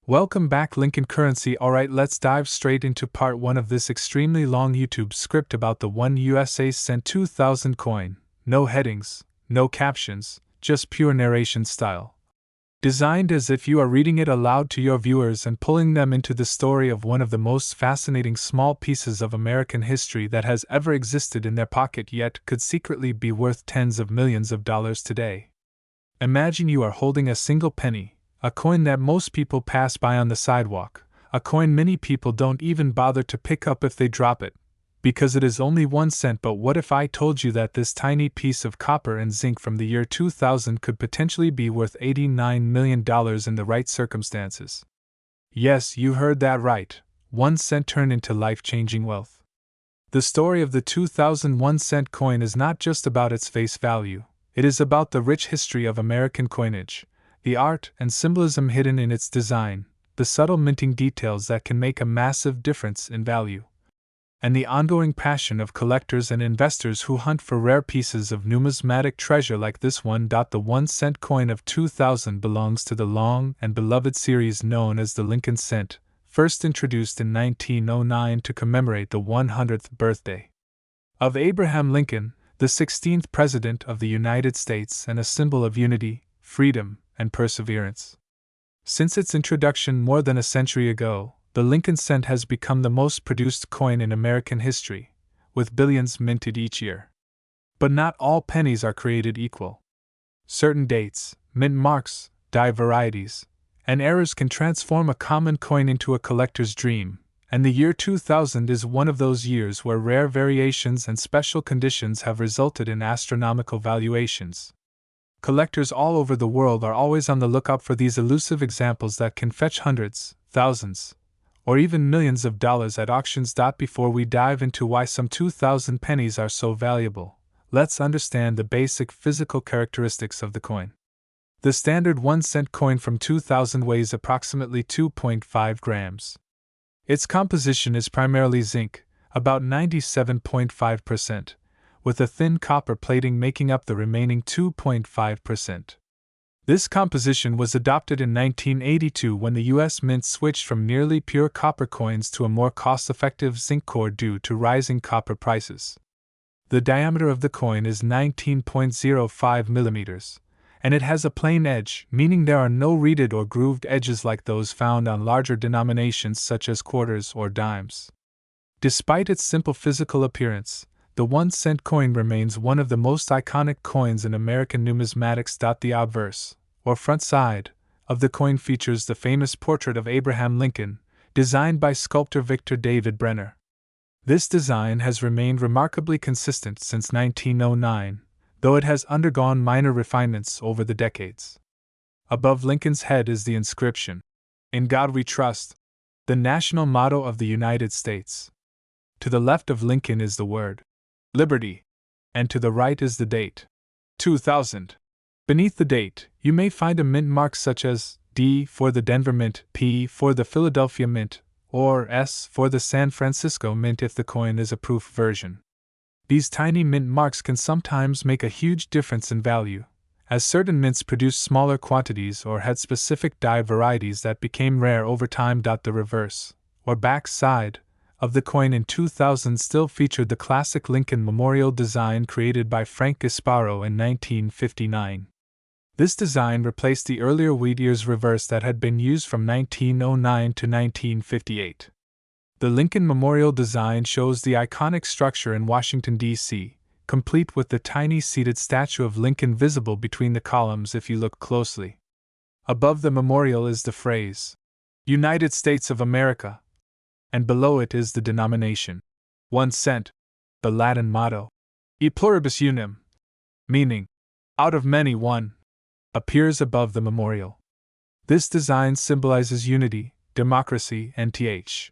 Welcome back, Lincoln Currency. Alright, let's dive straight into part 1 of this extremely long YouTube script about the 1 USA cent 2000 coin. No headings, no captions, just pure narration style. Designed as if you are reading it aloud to your viewers and pulling them into the story of one of the most fascinating small pieces of American history that has ever existed in their pocket, yet could secretly be worth tens of millions of dollars today. Imagine you are holding a single penny, a coin that most people pass by on the sidewalk, a coin many people don't even bother to pick up if they drop it, because it is only 1 cent. But what if I told you that this tiny piece of copper and zinc from the year 2000 could potentially be worth $89 million in the right circumstances? Yes, you heard that right. 1 cent turned into life-changing wealth. The story of the 2001 cent coin is not just about its face value. It is about the rich history of American coinage, the art and symbolism hidden in its design, the subtle minting details that can make a massive difference in value, and the ongoing passion of collectors and investors who hunt for rare pieces of numismatic treasure like this one. The 1 cent coin of 2000 belongs to the long and beloved series known as the Lincoln cent, first introduced in 1909 to commemorate the 100th birthday of Abraham Lincoln, the 16th President of the United States, and a symbol of unity, freedom, and perseverance. Since its introduction more than a century ago, the Lincoln cent has become the most produced coin in American history, with billions minted each year. But not all pennies are created equal. Certain dates, mint marks, die varieties, and errors can transform a common coin into a collector's dream, and the year 2000 is one of those years where rare variations and special conditions have resulted in astronomical valuations. Collectors all over the world are always on the lookout for these elusive examples that can fetch hundreds, thousands, or even millions of dollars at auctions. Before we dive into why some 2000 pennies are so valuable, let's understand the basic physical characteristics of the coin. The standard 1 cent coin from 2000 weighs approximately 2.5 grams. Its composition is primarily zinc, about 97.5%, with a thin copper plating making up the remaining 2.5%. This composition was adopted in 1982 when the U.S. Mint switched from nearly pure copper coins to a more cost-effective zinc core due to rising copper prices. The diameter of the coin is 19.05 millimeters, and it has a plain edge, meaning there are no reeded or grooved edges like those found on larger denominations such as quarters or dimes. Despite its simple physical appearance, the 1 cent coin remains one of the most iconic coins in American numismatics. The obverse, or front side, of the coin features the famous portrait of Abraham Lincoln, designed by sculptor Victor David Brenner. This design has remained remarkably consistent since 1909, though it has undergone minor refinements over the decades. Above Lincoln's head is the inscription, "In God We Trust," the national motto of the United States. To the left of Lincoln is the word Liberty, and to the right is the date, 2000. Beneath the date, you may find a mint mark such as D for the Denver Mint, P for the Philadelphia Mint, or S for the San Francisco Mint if the coin is a proof version. These tiny mint marks can sometimes make a huge difference in value, as certain mints produced smaller quantities or had specific die varieties that became rare over time. The reverse, or back side, of the coin in 2000 still featured the classic Lincoln Memorial design created by Frank Gasparo in 1959. This design replaced the earlier wheat ears reverse that had been used from 1909 to 1958. The Lincoln Memorial design shows the iconic structure in Washington, D.C., complete with the tiny seated statue of Lincoln visible between the columns if you look closely. Above the memorial is the phrase, "United States of America," and below it is the denomination, 1 cent, the Latin motto, E pluribus unum, meaning, out of many one, appears above the memorial. This design symbolizes unity, democracy, and th.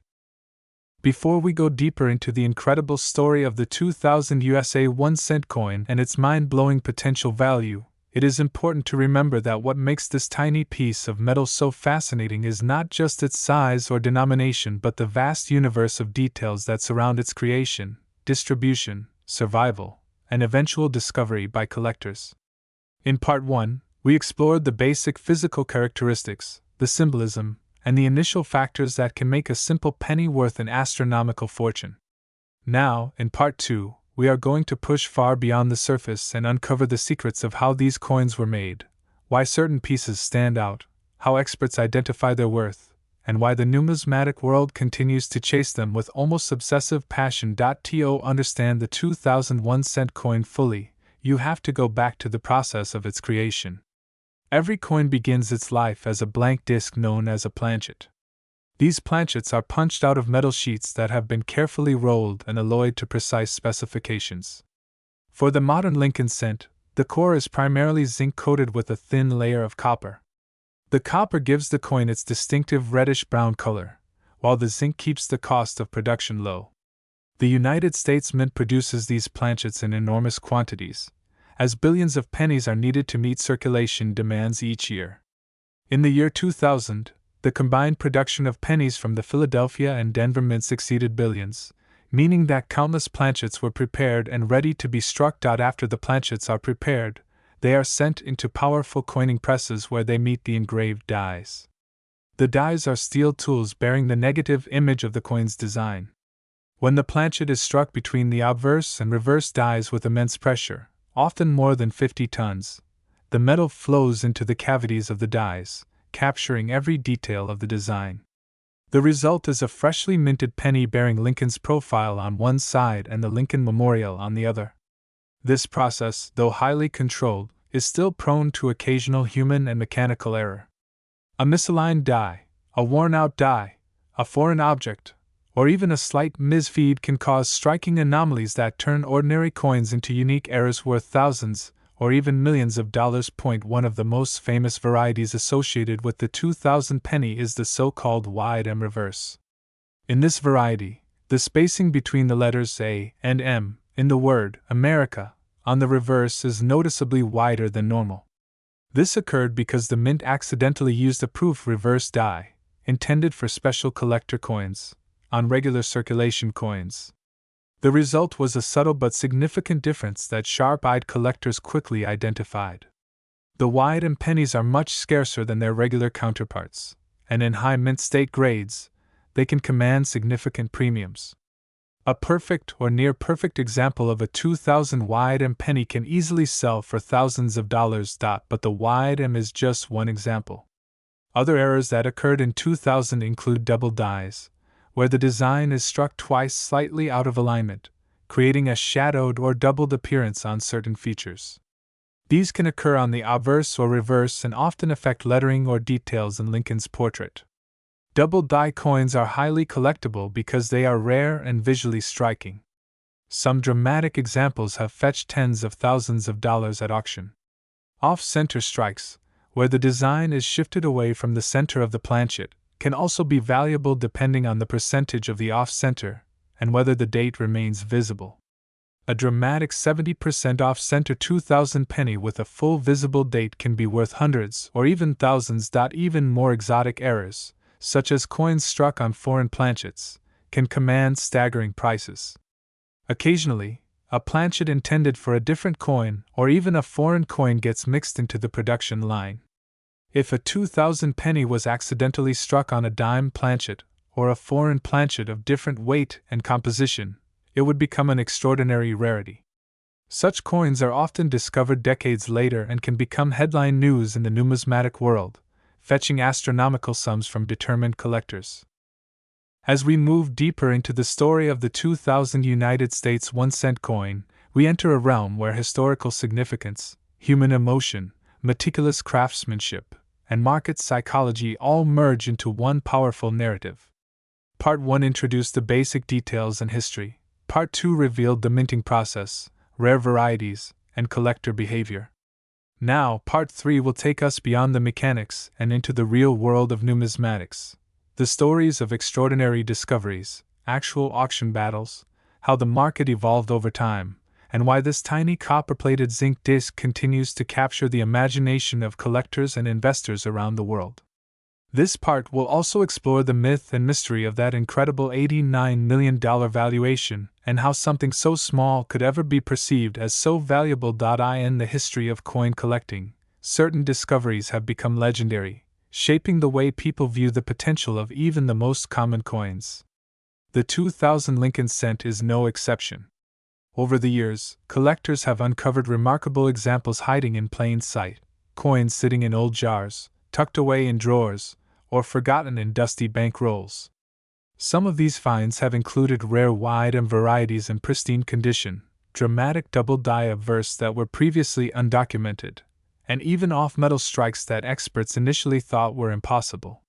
Before we go deeper into the incredible story of the 2000 USA 1 cent coin and its mind-blowing potential value, it is important to remember that what makes this tiny piece of metal so fascinating is not just its size or denomination but the vast universe of details that surround its creation, distribution, survival, and eventual discovery by collectors. In Part 1, we explored the basic physical characteristics, the symbolism, and the initial factors that can make a simple penny worth an astronomical fortune. Now, in Part 2, we are going to push far beyond the surface and uncover the secrets of how these coins were made, why certain pieces stand out, how experts identify their worth, and why the numismatic world continues to chase them with almost obsessive passion. To understand the 2001 cent coin fully, you have to go back to the process of its creation. Every coin begins its life as a blank disc known as a planchet. These planchets are punched out of metal sheets that have been carefully rolled and alloyed to precise specifications. For the modern Lincoln cent, the core is primarily zinc-coated with a thin layer of copper. The copper gives the coin its distinctive reddish-brown color, while the zinc keeps the cost of production low. The United States Mint produces these planchets in enormous quantities, as billions of pennies are needed to meet circulation demands each year. In the year 2000, the combined production of pennies from the Philadelphia and Denver mints exceeded billions, meaning that countless planchets were prepared and ready to be struck. After the planchets are prepared, they are sent into powerful coining presses where they meet the engraved dies. The dies are steel tools bearing the negative image of the coin's design. When the planchet is struck between the obverse and reverse dies with immense pressure, often more than 50 tons, the metal flows into the cavities of the dies, capturing every detail of the design. The result is a freshly minted penny bearing Lincoln's profile on one side and the Lincoln Memorial on the other. This process, though highly controlled, is still prone to occasional human and mechanical error. A misaligned die, a worn-out die, a foreign object, or even a slight misfeed can cause striking anomalies that turn ordinary coins into unique errors worth thousands or even millions of dollars. One of the most famous varieties associated with the 2000 penny is the so-called wide M reverse. In this variety, the spacing between the letters A and M in the word America on the reverse is noticeably wider than normal. This occurred because the mint accidentally used a proof reverse die, intended for special collector coins, on regular circulation coins. The result was a subtle but significant difference that sharp-eyed collectors quickly identified. The wide M pennies are much scarcer than their regular counterparts, and in high mint state grades, they can command significant premiums. A perfect or near-perfect example of a 2000 wide M penny can easily sell for thousands of dollars. But the wide M is just one example. Other errors that occurred in 2000 include double dies, where the design is struck twice slightly out of alignment, creating a shadowed or doubled appearance on certain features. These can occur on the obverse or reverse and often affect lettering or details in Lincoln's portrait. Double die coins are highly collectible because they are rare and visually striking. Some dramatic examples have fetched tens of thousands of dollars at auction. Off-center strikes, where the design is shifted away from the center of the planchet, can also be valuable depending on the percentage of the off-center and whether the date remains visible. A dramatic 70% off-center 2000 penny with a full visible date can be worth hundreds or even thousands. Even more exotic errors, such as coins struck on foreign planchets, can command staggering prices. Occasionally, a planchet intended for a different coin or even a foreign coin gets mixed into the production line. If a 2000 penny was accidentally struck on a dime planchet or a foreign planchet of different weight and composition, it would become an extraordinary rarity. Such coins are often discovered decades later and can become headline news in the numismatic world, fetching astronomical sums from determined collectors. As we move deeper into the story of the 2000 United States 1 cent coin, we enter a realm where historical significance, human emotion, meticulous craftsmanship, and market psychology all merge into one powerful narrative. Part 1 introduced the basic details and history. Part 2 revealed the minting process, rare varieties, and collector behavior. Now, Part 3 will take us beyond the mechanics and into the real world of numismatics. The stories of extraordinary discoveries, actual auction battles, how the market evolved over time, and why this tiny copper-plated zinc disc continues to capture the imagination of collectors and investors around the world. This part will also explore the myth and mystery of that incredible $89 million valuation and how something so small could ever be perceived as so valuable. In the history of coin collecting, certain discoveries have become legendary, shaping the way people view the potential of even the most common coins. The 2000 Lincoln cent is no exception. Over the years, collectors have uncovered remarkable examples hiding in plain sight, coins sitting in old jars, tucked away in drawers, or forgotten in dusty bank rolls. Some of these finds have included rare wide M varieties in pristine condition, dramatic double-die obverse that were previously undocumented, and even off-metal strikes that experts initially thought were impossible.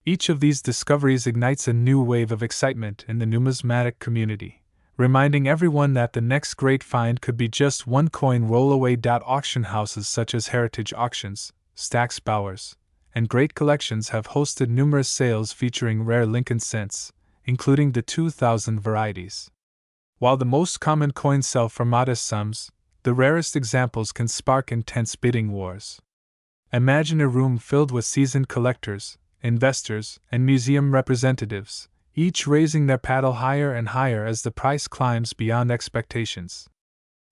Each of these discoveries ignites a new wave of excitement in the numismatic community, reminding everyone that the next great find could be just one coin roll away. Auction houses such as Heritage Auctions, Stack's Bowers, and Great Collections have hosted numerous sales featuring rare Lincoln cents, including the 2000 varieties. While the most common coins sell for modest sums, the rarest examples can spark intense bidding wars. Imagine a room filled with seasoned collectors, investors, and museum representatives, each raising their paddle higher and higher as the price climbs beyond expectations.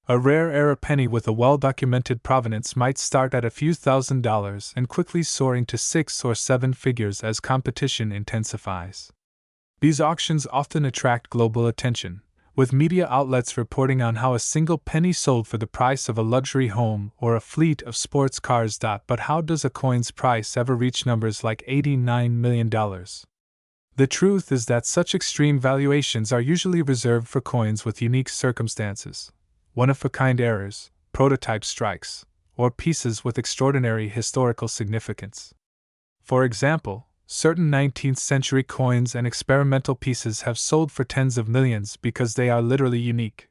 A rare era penny with a well-documented provenance might start at a few $1,000s and quickly soar into 6 or 7 figures as competition intensifies. These auctions often attract global attention, with media outlets reporting on how a single penny sold for the price of a luxury home or a fleet of sports cars. But how does a coin's price ever reach numbers like $89 million? The truth is that such extreme valuations are usually reserved for coins with unique circumstances, one-of-a-kind errors, prototype strikes, or pieces with extraordinary historical significance. For example, certain 19th century coins and experimental pieces have sold for tens of millions because they are literally unique.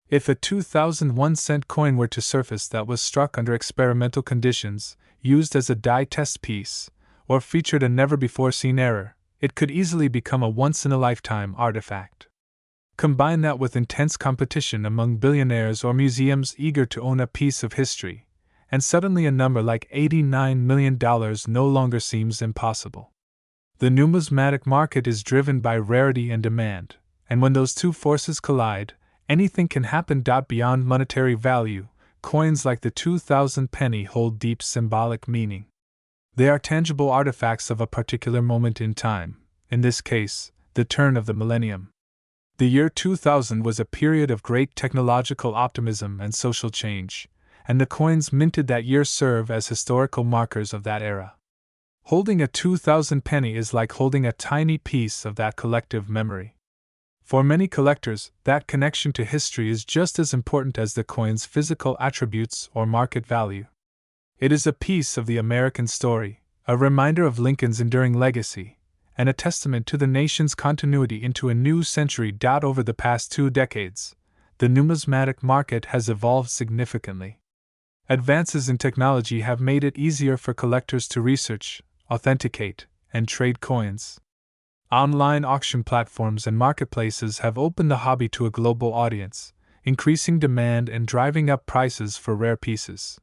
If a 2001 cent coin were to surface that was struck under experimental conditions, used as a die test piece, or featured a never-before-seen error, it could easily become a once-in-a-lifetime artifact. Combine that with intense competition among billionaires or museums eager to own a piece of history, and suddenly a number like $89 million no longer seems impossible. The numismatic market is driven by rarity and demand, and when those two forces collide, anything can happen. Beyond monetary value, coins like the 2000 penny hold deep symbolic meaning. They are tangible artifacts of a particular moment in time, in this case, the turn of the millennium. The year 2000 was a period of great technological optimism and social change, and the coins minted that year serve as historical markers of that era. Holding a 2000 penny is like holding a tiny piece of that collective memory. For many collectors, that connection to history is just as important as the coin's physical attributes or market value. It is a piece of the American story, a reminder of Lincoln's enduring legacy, and a testament to the nation's continuity into a new century. Over the past 2 decades, the numismatic market has evolved significantly. Advances in technology have made it easier for collectors to research, authenticate, and trade coins. Online auction platforms and marketplaces have opened the hobby to a global audience, increasing demand and driving up prices for rare pieces.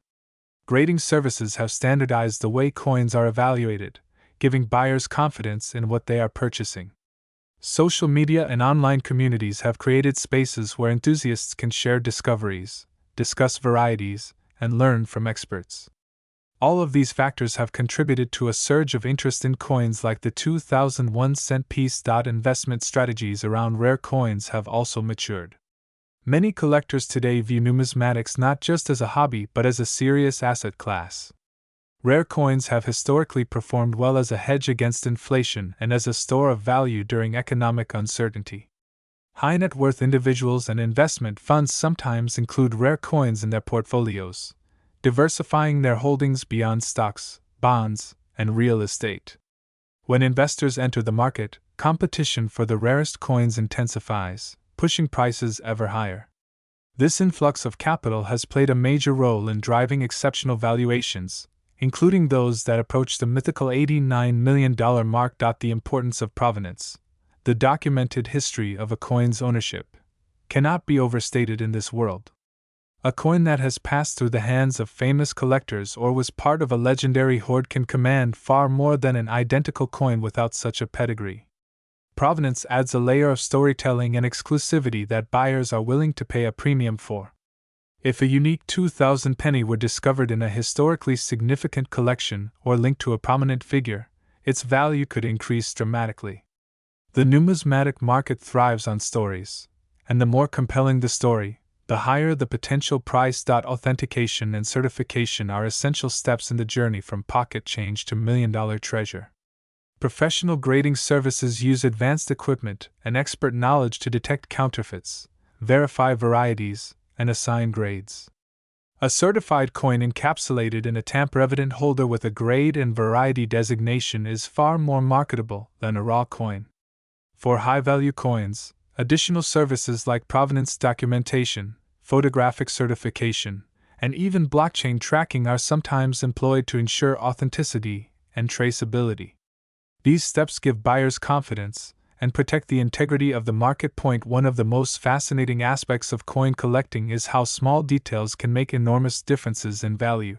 Grading services have standardized the way coins are evaluated, giving buyers confidence in what they are purchasing. Social media and online communities have created spaces where enthusiasts can share discoveries, discuss varieties, and learn from experts. All of these factors have contributed to a surge of interest in coins like the 2001 cent piece. Investment strategies around rare coins have also matured. Many collectors today view numismatics not just as a hobby but as a serious asset class. Rare coins have historically performed well as a hedge against inflation and as a store of value during economic uncertainty. High net worth individuals and investment funds sometimes include rare coins in their portfolios, diversifying their holdings beyond stocks, bonds, and real estate. When investors enter the market, competition for the rarest coins intensifies, pushing prices ever higher. This influx of capital has played a major role in driving exceptional valuations, including those that approach the mythical $89 million mark. The importance of provenance, the documented history of a coin's ownership, cannot be overstated in this world. A coin that has passed through the hands of famous collectors or was part of a legendary hoard can command far more than an identical coin without such a pedigree. Provenance adds a layer of storytelling and exclusivity that buyers are willing to pay a premium for. If a unique 2000 penny were discovered in a historically significant collection or linked to a prominent figure, its value could increase dramatically. The numismatic market thrives on stories, and the more compelling the story, the higher the potential price. Authentication and certification are essential steps in the journey from pocket change to million-dollar treasure. Professional grading services use advanced equipment and expert knowledge to detect counterfeits, verify varieties, and assign grades. A certified coin encapsulated in a tamper-evident holder with a grade and variety designation is far more marketable than a raw coin. For high-value coins, additional services like provenance documentation, photographic certification, and even blockchain tracking are sometimes employed to ensure authenticity and traceability. These steps give buyers confidence and protect the integrity of the market. One of the most fascinating aspects of coin collecting is how small details can make enormous differences in value.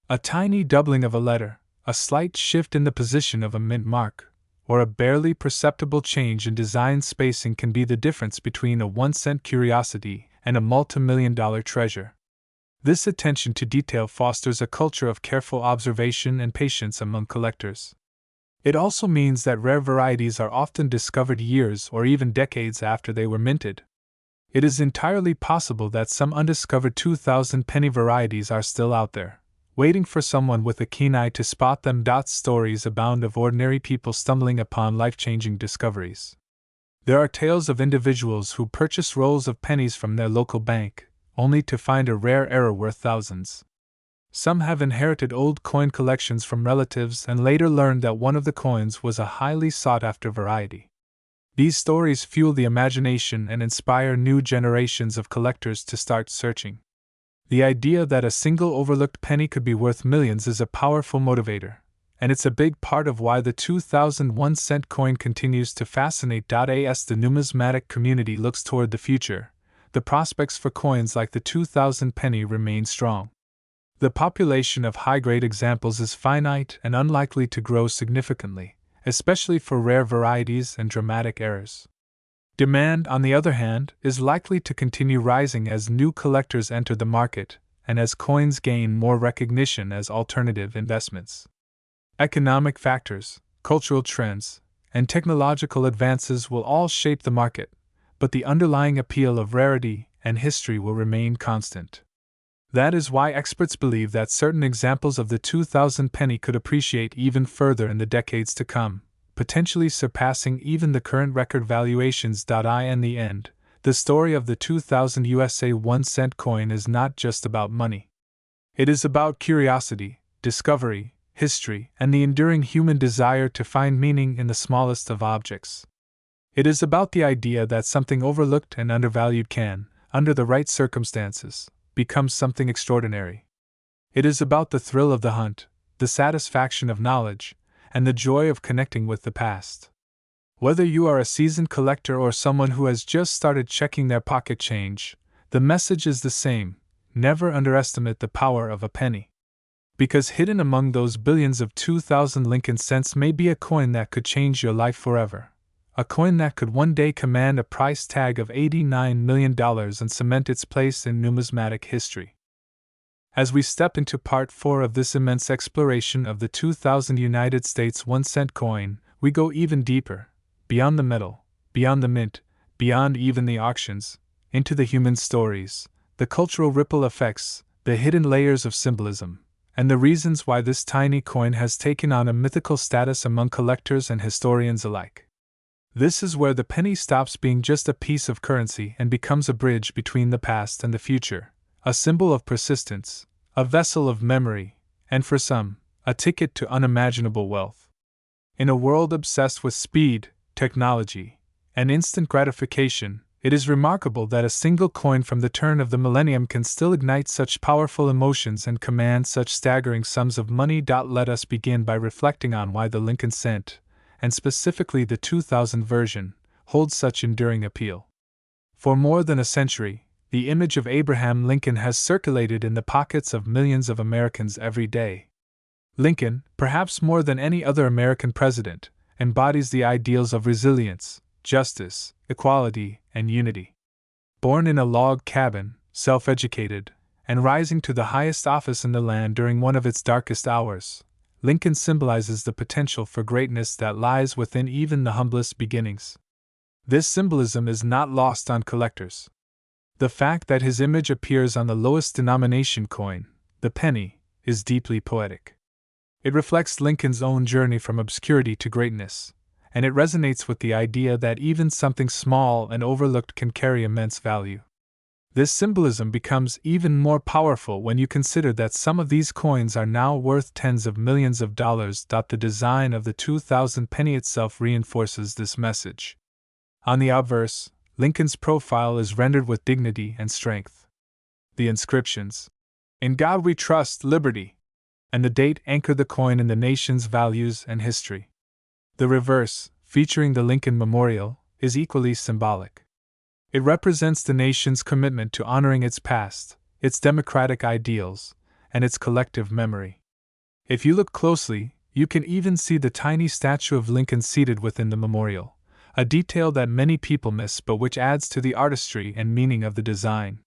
A tiny doubling of a letter, a slight shift in the position of a mint mark, or a barely perceptible change in design spacing can be the difference between a 1-cent curiosity and a multi-million-dollar treasure. This attention to detail fosters a culture of careful observation and patience among collectors. It also means that rare varieties are often discovered years or even decades after they were minted. It is entirely possible that some undiscovered 2000 penny varieties are still out there, waiting for someone with a keen eye to spot them. Stories abound of ordinary people stumbling upon life-changing discoveries. There are tales of individuals who purchase rolls of pennies from their local bank, only to find a rare error worth thousands. Some have inherited old coin collections from relatives and later learned that one of the coins was a highly sought-after variety. These stories fuel the imagination and inspire new generations of collectors to start searching. The idea that a single overlooked penny could be worth millions is a powerful motivator, and it's a big part of why the 2001-cent coin continues to fascinate. As the numismatic community looks toward the future, the prospects for coins like the 2000 penny remain strong. The population of high-grade examples is finite and unlikely to grow significantly, especially for rare varieties and dramatic errors. Demand, on the other hand, is likely to continue rising as new collectors enter the market and as coins gain more recognition as alternative investments. Economic factors, cultural trends, and technological advances will all shape the market, but the underlying appeal of rarity and history will remain constant. That is why experts believe that certain examples of the 2000 penny could appreciate even further in the decades to come, potentially surpassing even the current record valuations. In the end, the story of the 2000 USA 1-cent coin is not just about money. It is about curiosity, discovery, history, and the enduring human desire to find meaning in the smallest of objects. It is about the idea that something overlooked and undervalued can, under the right circumstances, become something extraordinary. It is about the thrill of the hunt, the satisfaction of knowledge, and the joy of connecting with the past. Whether you are a seasoned collector or someone who has just started checking their pocket change, the message is the same: never underestimate the power of a penny. Because hidden among those billions of 2000 Lincoln cents may be a coin that could change your life forever. A coin that could one day command a price tag of $89 million and cement its place in numismatic history. As we step into Part 4 of this immense exploration of the 2000 United States 1-cent coin, we go even deeper, beyond the metal, beyond the mint, beyond even the auctions, into the human stories, the cultural ripple effects, the hidden layers of symbolism, and the reasons why this tiny coin has taken on a mythical status among collectors and historians alike. This is where the penny stops being just a piece of currency and becomes a bridge between the past and the future, a symbol of persistence, a vessel of memory, and for some, a ticket to unimaginable wealth. In a world obsessed with speed, technology, and instant gratification, it is remarkable that a single coin from the turn of the millennium can still ignite such powerful emotions and command such staggering sums of money. Let us begin by reflecting on why the Lincoln cent, and specifically the 2000 version, holds such enduring appeal. For more than a century, the image of Abraham Lincoln has circulated in the pockets of millions of Americans every day. Lincoln, perhaps more than any other American president, embodies the ideals of resilience, justice, equality, and unity. Born in a log cabin, self-educated, and rising to the highest office in the land during one of its darkest hours, Lincoln symbolizes the potential for greatness that lies within even the humblest beginnings. This symbolism is not lost on collectors. The fact that his image appears on the lowest denomination coin, the penny, is deeply poetic. It reflects Lincoln's own journey from obscurity to greatness, and it resonates with the idea that even something small and overlooked can carry immense value. This symbolism becomes even more powerful when you consider that some of these coins are now worth tens of millions of dollars. The design of the 2000 penny itself reinforces this message. On the obverse, Lincoln's profile is rendered with dignity and strength. The inscriptions, "In God We Trust, Liberty," and the date anchor the coin in the nation's values and history. The reverse, featuring the Lincoln Memorial, is equally symbolic. It represents the nation's commitment to honoring its past, its democratic ideals, and its collective memory. If you look closely, you can even see the tiny statue of Lincoln seated within the memorial, a detail that many people miss but which adds to the artistry and meaning of the design.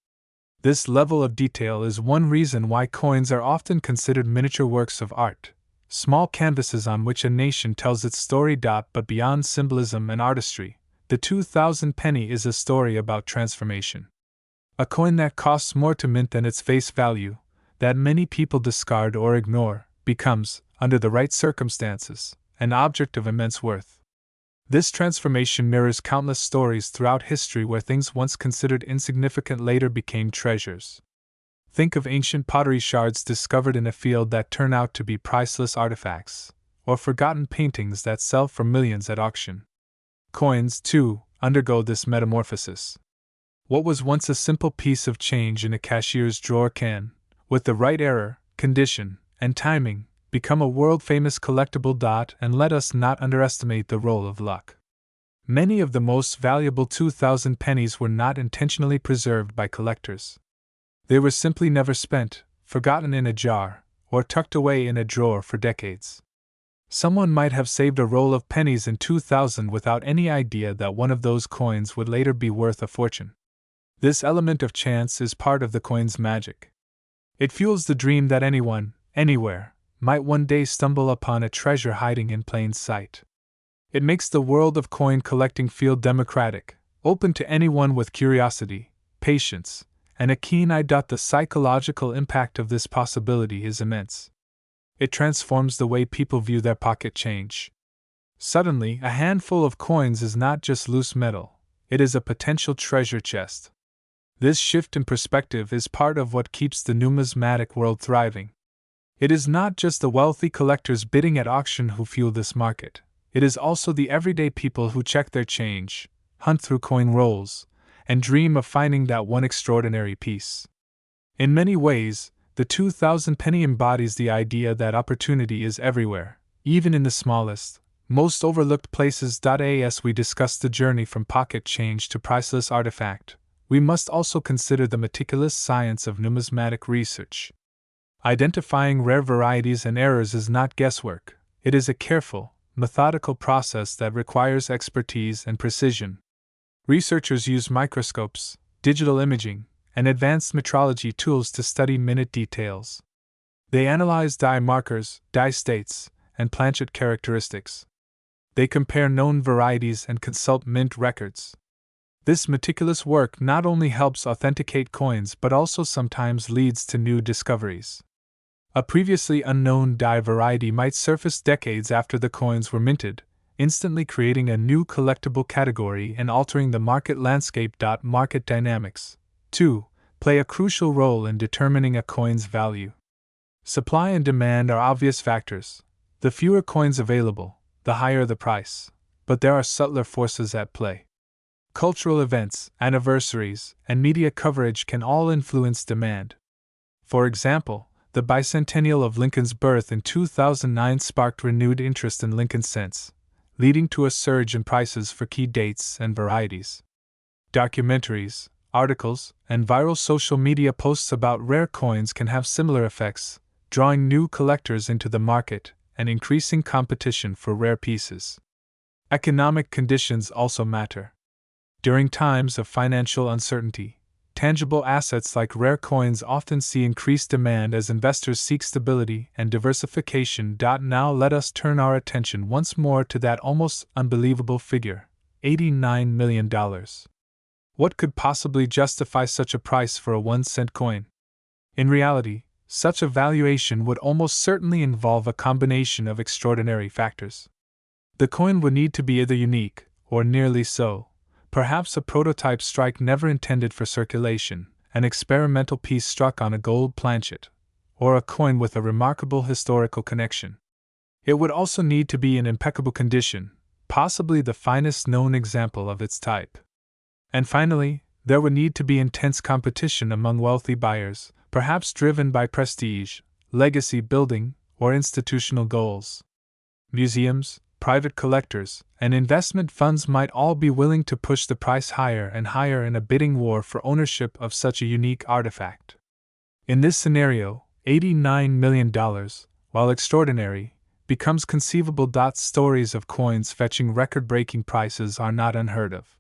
This level of detail is one reason why coins are often considered miniature works of art, small canvases on which a nation tells its story. But beyond symbolism and artistry, the 2000 penny is a story about transformation. A coin that costs more to mint than its face value, that many people discard or ignore, becomes, under the right circumstances, an object of immense worth. This transformation mirrors countless stories throughout history where things once considered insignificant later became treasures. Think of ancient pottery shards discovered in a field that turn out to be priceless artifacts, or forgotten paintings that sell for millions at auction. Coins, too, undergo this metamorphosis. What was once a simple piece of change in a cashier's drawer can, with the right era, condition, and timing, become a world-famous collectible. And let us not underestimate the role of luck. Many of the most valuable 2000 pennies were not intentionally preserved by collectors. They were simply never spent, forgotten in a jar, or tucked away in a drawer for decades. Someone might have saved a roll of pennies in 2000 without any idea that one of those coins would later be worth a fortune. This element of chance is part of the coin's magic. It fuels the dream that anyone, anywhere, might one day stumble upon a treasure hiding in plain sight. It makes the world of coin collecting feel democratic, open to anyone with curiosity, patience, and a keen eye. The psychological impact of this possibility is immense. It transforms the way people view their pocket change. Suddenly, a handful of coins is not just loose metal, it is a potential treasure chest. This shift in perspective is part of what keeps the numismatic world thriving. It is not just the wealthy collectors bidding at auction who fuel this market, it is also the everyday people who check their change, hunt through coin rolls, and dream of finding that one extraordinary piece. In many ways, the 2000 penny embodies the idea that opportunity is everywhere, even in the smallest, most overlooked places. As we discuss the journey from pocket change to priceless artifact, we must also consider the meticulous science of numismatic research. Identifying rare varieties and errors is not guesswork, it is a careful, methodical process that requires expertise and precision. Researchers use microscopes, digital imaging, and advanced metrology tools to study minute details. They analyze dye markers, dye states, and planchet characteristics. They compare known varieties and consult mint records. This meticulous work not only helps authenticate coins but also sometimes leads to new discoveries. A previously unknown dye variety might surface decades after the coins were minted, instantly creating a new collectible category and altering the market landscape. Market dynamics, too, play a crucial role in determining a coin's value. Supply and demand are obvious factors. The fewer coins available, the higher the price, but there are subtler forces at play. Cultural events, anniversaries, and media coverage can all influence demand. For example, the bicentennial of Lincoln's birth in 2009 sparked renewed interest in Lincoln cents, leading to a surge in prices for key dates and varieties. Documentaries, articles, and viral social media posts about rare coins can have similar effects, drawing new collectors into the market and increasing competition for rare pieces. Economic conditions also matter. During times of financial uncertainty, tangible assets like rare coins often see increased demand as investors seek stability and diversification. Now let us turn our attention once more to that almost unbelievable figure, $89 million. What could possibly justify such a price for a 1-cent coin? In reality, such a valuation would almost certainly involve a combination of extraordinary factors. The coin would need to be either unique, or nearly so, perhaps a prototype strike never intended for circulation, an experimental piece struck on a gold planchet, or a coin with a remarkable historical connection. It would also need to be in impeccable condition, possibly the finest known example of its type. And finally, there would need to be intense competition among wealthy buyers, perhaps driven by prestige, legacy building, or institutional goals. Museums, private collectors, and investment funds might all be willing to push the price higher and higher in a bidding war for ownership of such a unique artifact. In this scenario, $89 million, while extraordinary, becomes conceivable. Stories of coins fetching record-breaking prices are not unheard of.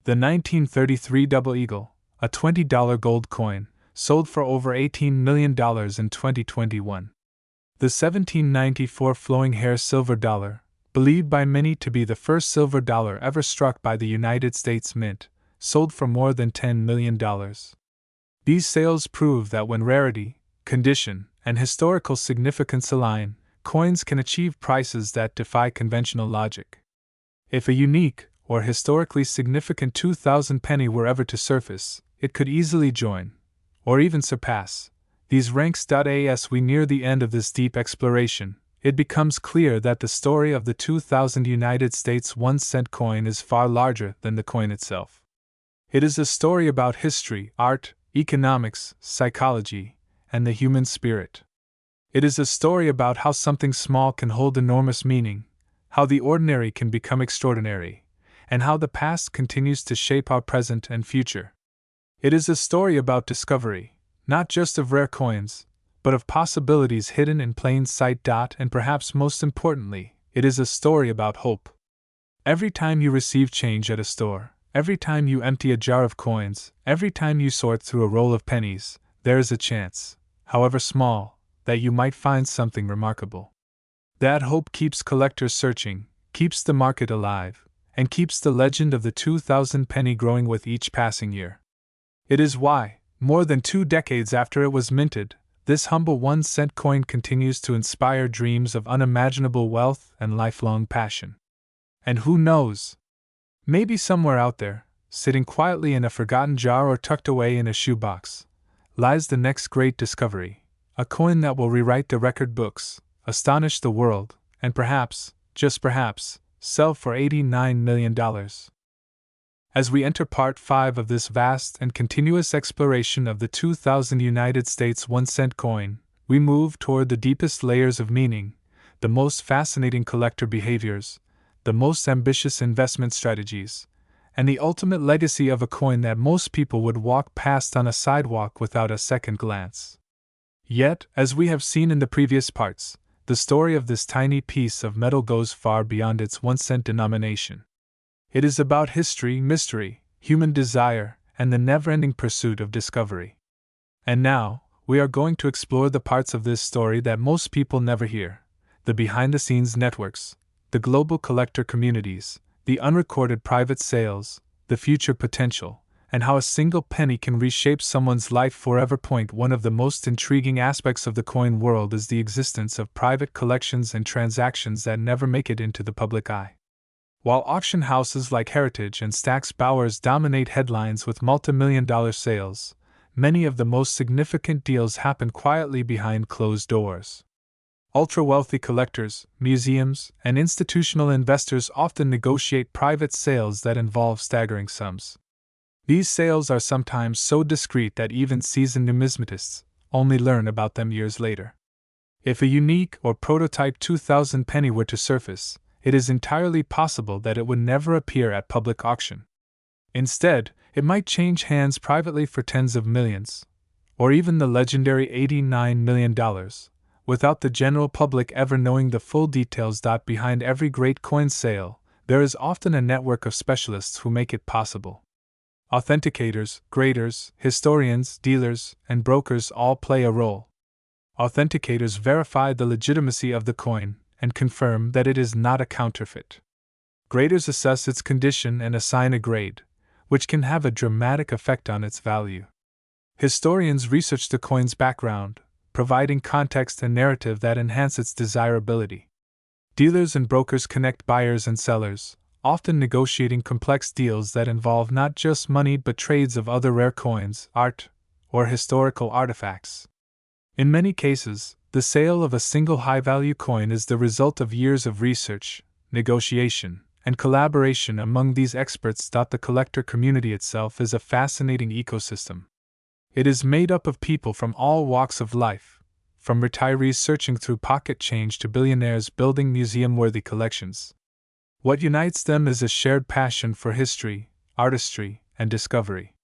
The 1933 Double Eagle, a $20 gold coin, sold for over $18 million in 2021. The 1794 Flowing Hair Silver Dollar, believed by many to be the first silver dollar ever struck by the United States Mint, sold for more than $10 million. These sales prove that when rarity, condition, and historical significance align, coins can achieve prices that defy conventional logic. If a unique, or historically significant 2,000 penny were ever to surface, it could easily join, or even surpass, these ranks. As we near the end of this deep exploration, it becomes clear that the story of the 2000 United States 1-cent coin is far larger than the coin itself. It is a story about history, art, economics, psychology, and the human spirit. It is a story about how something small can hold enormous meaning, how the ordinary can become extraordinary, and how the past continues to shape our present and future. It is a story about discovery, not just of rare coins, but of possibilities hidden in plain sight. And perhaps most importantly, it is a story about hope. Every time you receive change at a store, every time you empty a jar of coins, every time you sort through a roll of pennies, there is a chance, however small, that you might find something remarkable. That hope keeps collectors searching, keeps the market alive, and keeps the legend of the 2000 penny growing with each passing year. It is why, more than 2 decades after it was minted, this humble 1-cent coin continues to inspire dreams of unimaginable wealth and lifelong passion. And who knows? Maybe somewhere out there, sitting quietly in a forgotten jar or tucked away in a shoebox, lies the next great discovery, a coin that will rewrite the record books, astonish the world, and perhaps, just perhaps, sell for $89 million. As we enter Part 5 of this vast and continuous exploration of the 2000 United States 1-cent coin, we move toward the deepest layers of meaning, the most fascinating collector behaviors, the most ambitious investment strategies, and the ultimate legacy of a coin that most people would walk past on a sidewalk without a second glance. Yet, as we have seen in the previous parts, the story of this tiny piece of metal goes far beyond its 1-cent denomination. It is about history, mystery, human desire, and the never-ending pursuit of discovery. And now, we are going to explore the parts of this story that most people never hear, the behind-the-scenes networks, the global collector communities, the unrecorded private sales, the future potential, and how a single penny can reshape someone's life forever. One of the most intriguing aspects of the coin world is the existence of private collections and transactions that never make it into the public eye. While auction houses like Heritage and Stack's Bowers dominate headlines with multi-million-dollar sales, many of the most significant deals happen quietly behind closed doors. Ultra-wealthy collectors, museums, and institutional investors often negotiate private sales that involve staggering sums. These sales are sometimes so discreet that even seasoned numismatists only learn about them years later. If a unique or prototype 2000 penny were to surface, it is entirely possible that it would never appear at public auction. Instead, it might change hands privately for tens of millions, or even the legendary $89 million, without the general public ever knowing the full details. Behind every great coin sale, there is often a network of specialists who make it possible. Authenticators, graders, historians, dealers, and brokers all play a role. Authenticators verify the legitimacy of the coin and confirm that it is not a counterfeit. Graders assess its condition and assign a grade, which can have a dramatic effect on its value. Historians research the coin's background, providing context and narrative that enhance its desirability. Dealers and brokers connect buyers and sellers, often negotiating complex deals that involve not just money but trades of other rare coins, art, or historical artifacts. In many cases, the sale of a single high-value coin is the result of years of research, negotiation, and collaboration among these experts. The collector community itself is a fascinating ecosystem. It is made up of people from all walks of life, from retirees searching through pocket change to billionaires building museum-worthy collections. What unites them is a shared passion for history, artistry, and discovery.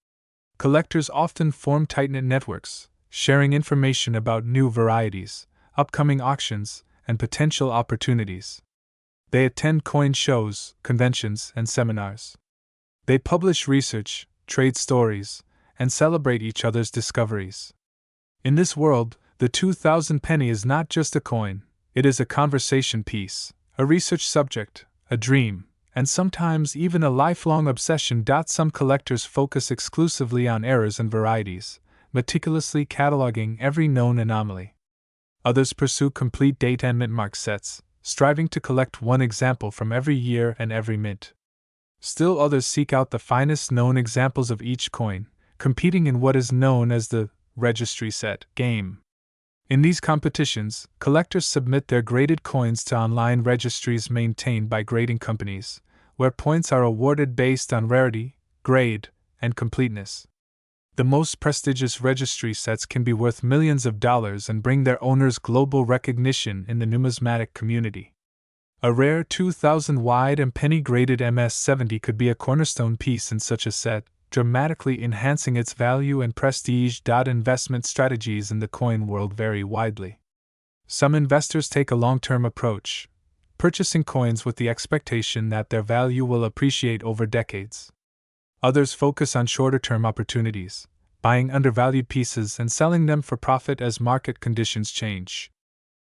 Collectors often form tight-knit networks, sharing information about new varieties, upcoming auctions, and potential opportunities. They attend coin shows, conventions, and seminars. They publish research, trade stories, and celebrate each other's discoveries. In this world, the 2000 penny is not just a coin, it is a conversation piece, a research subject, a dream, and sometimes even a lifelong obsession. Some collectors focus exclusively on errors and varieties, meticulously cataloging every known anomaly. Others pursue complete date and mint mark sets, striving to collect one example from every year and every mint. Still others seek out the finest known examples of each coin, competing in what is known as the registry set game. In these competitions, collectors submit their graded coins to online registries maintained by grading companies, where points are awarded based on rarity, grade, and completeness. The most prestigious registry sets can be worth millions of dollars and bring their owners global recognition in the numismatic community. A rare 2000 wide and penny graded MS-70 could be a cornerstone piece in such a set, dramatically enhancing its value and prestige. Investment strategies in the coin world vary widely. Some investors take a long-term approach, purchasing coins with the expectation that their value will appreciate over decades. Others focus on shorter-term opportunities, buying undervalued pieces and selling them for profit as market conditions change.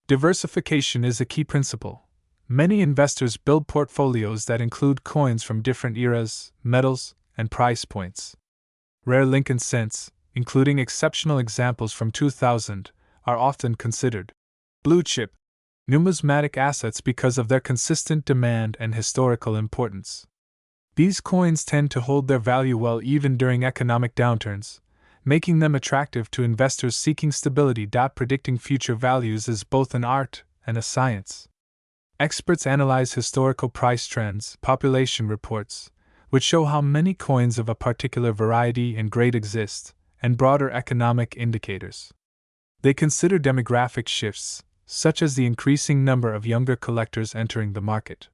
Diversification is a key principle. Many investors build portfolios that include coins from different eras, metals, and price points. Rare Lincoln cents, including exceptional examples from 2000, are often considered blue-chip numismatic assets because of their consistent demand and historical importance. These coins tend to hold their value well even during economic downturns, making them attractive to investors seeking stability. Predicting future values is both an art and a science. Experts analyze historical price trends, population reports, which show how many coins of a particular variety and grade exist, and broader economic indicators. They consider demographic shifts, such as the increasing number of younger collectors entering the market.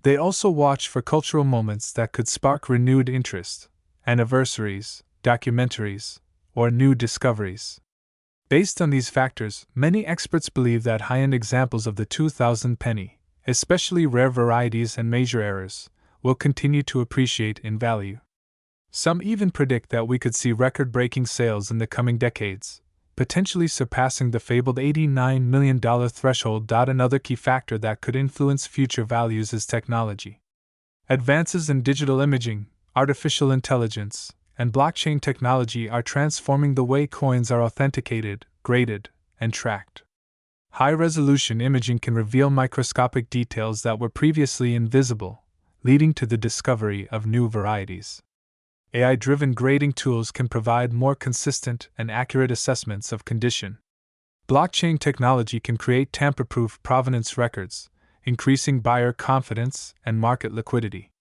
They also watch for cultural moments that could spark renewed interest, anniversaries, documentaries, or new discoveries. Based on these factors, many experts believe that high-end examples of the 2000 penny, especially rare varieties and major errors, will continue to appreciate in value. Some even predict that we could see record-breaking sales in the coming decades, potentially surpassing the fabled $89 million threshold. Another key factor that could influence future values is technology. Advances in digital imaging, artificial intelligence, and blockchain technology are transforming the way coins are authenticated, graded, and tracked. High-resolution imaging can reveal microscopic details that were previously invisible, leading to the discovery of new varieties. AI-driven grading tools can provide more consistent and accurate assessments of condition. Blockchain technology can create tamper-proof provenance records, increasing buyer confidence and market liquidity.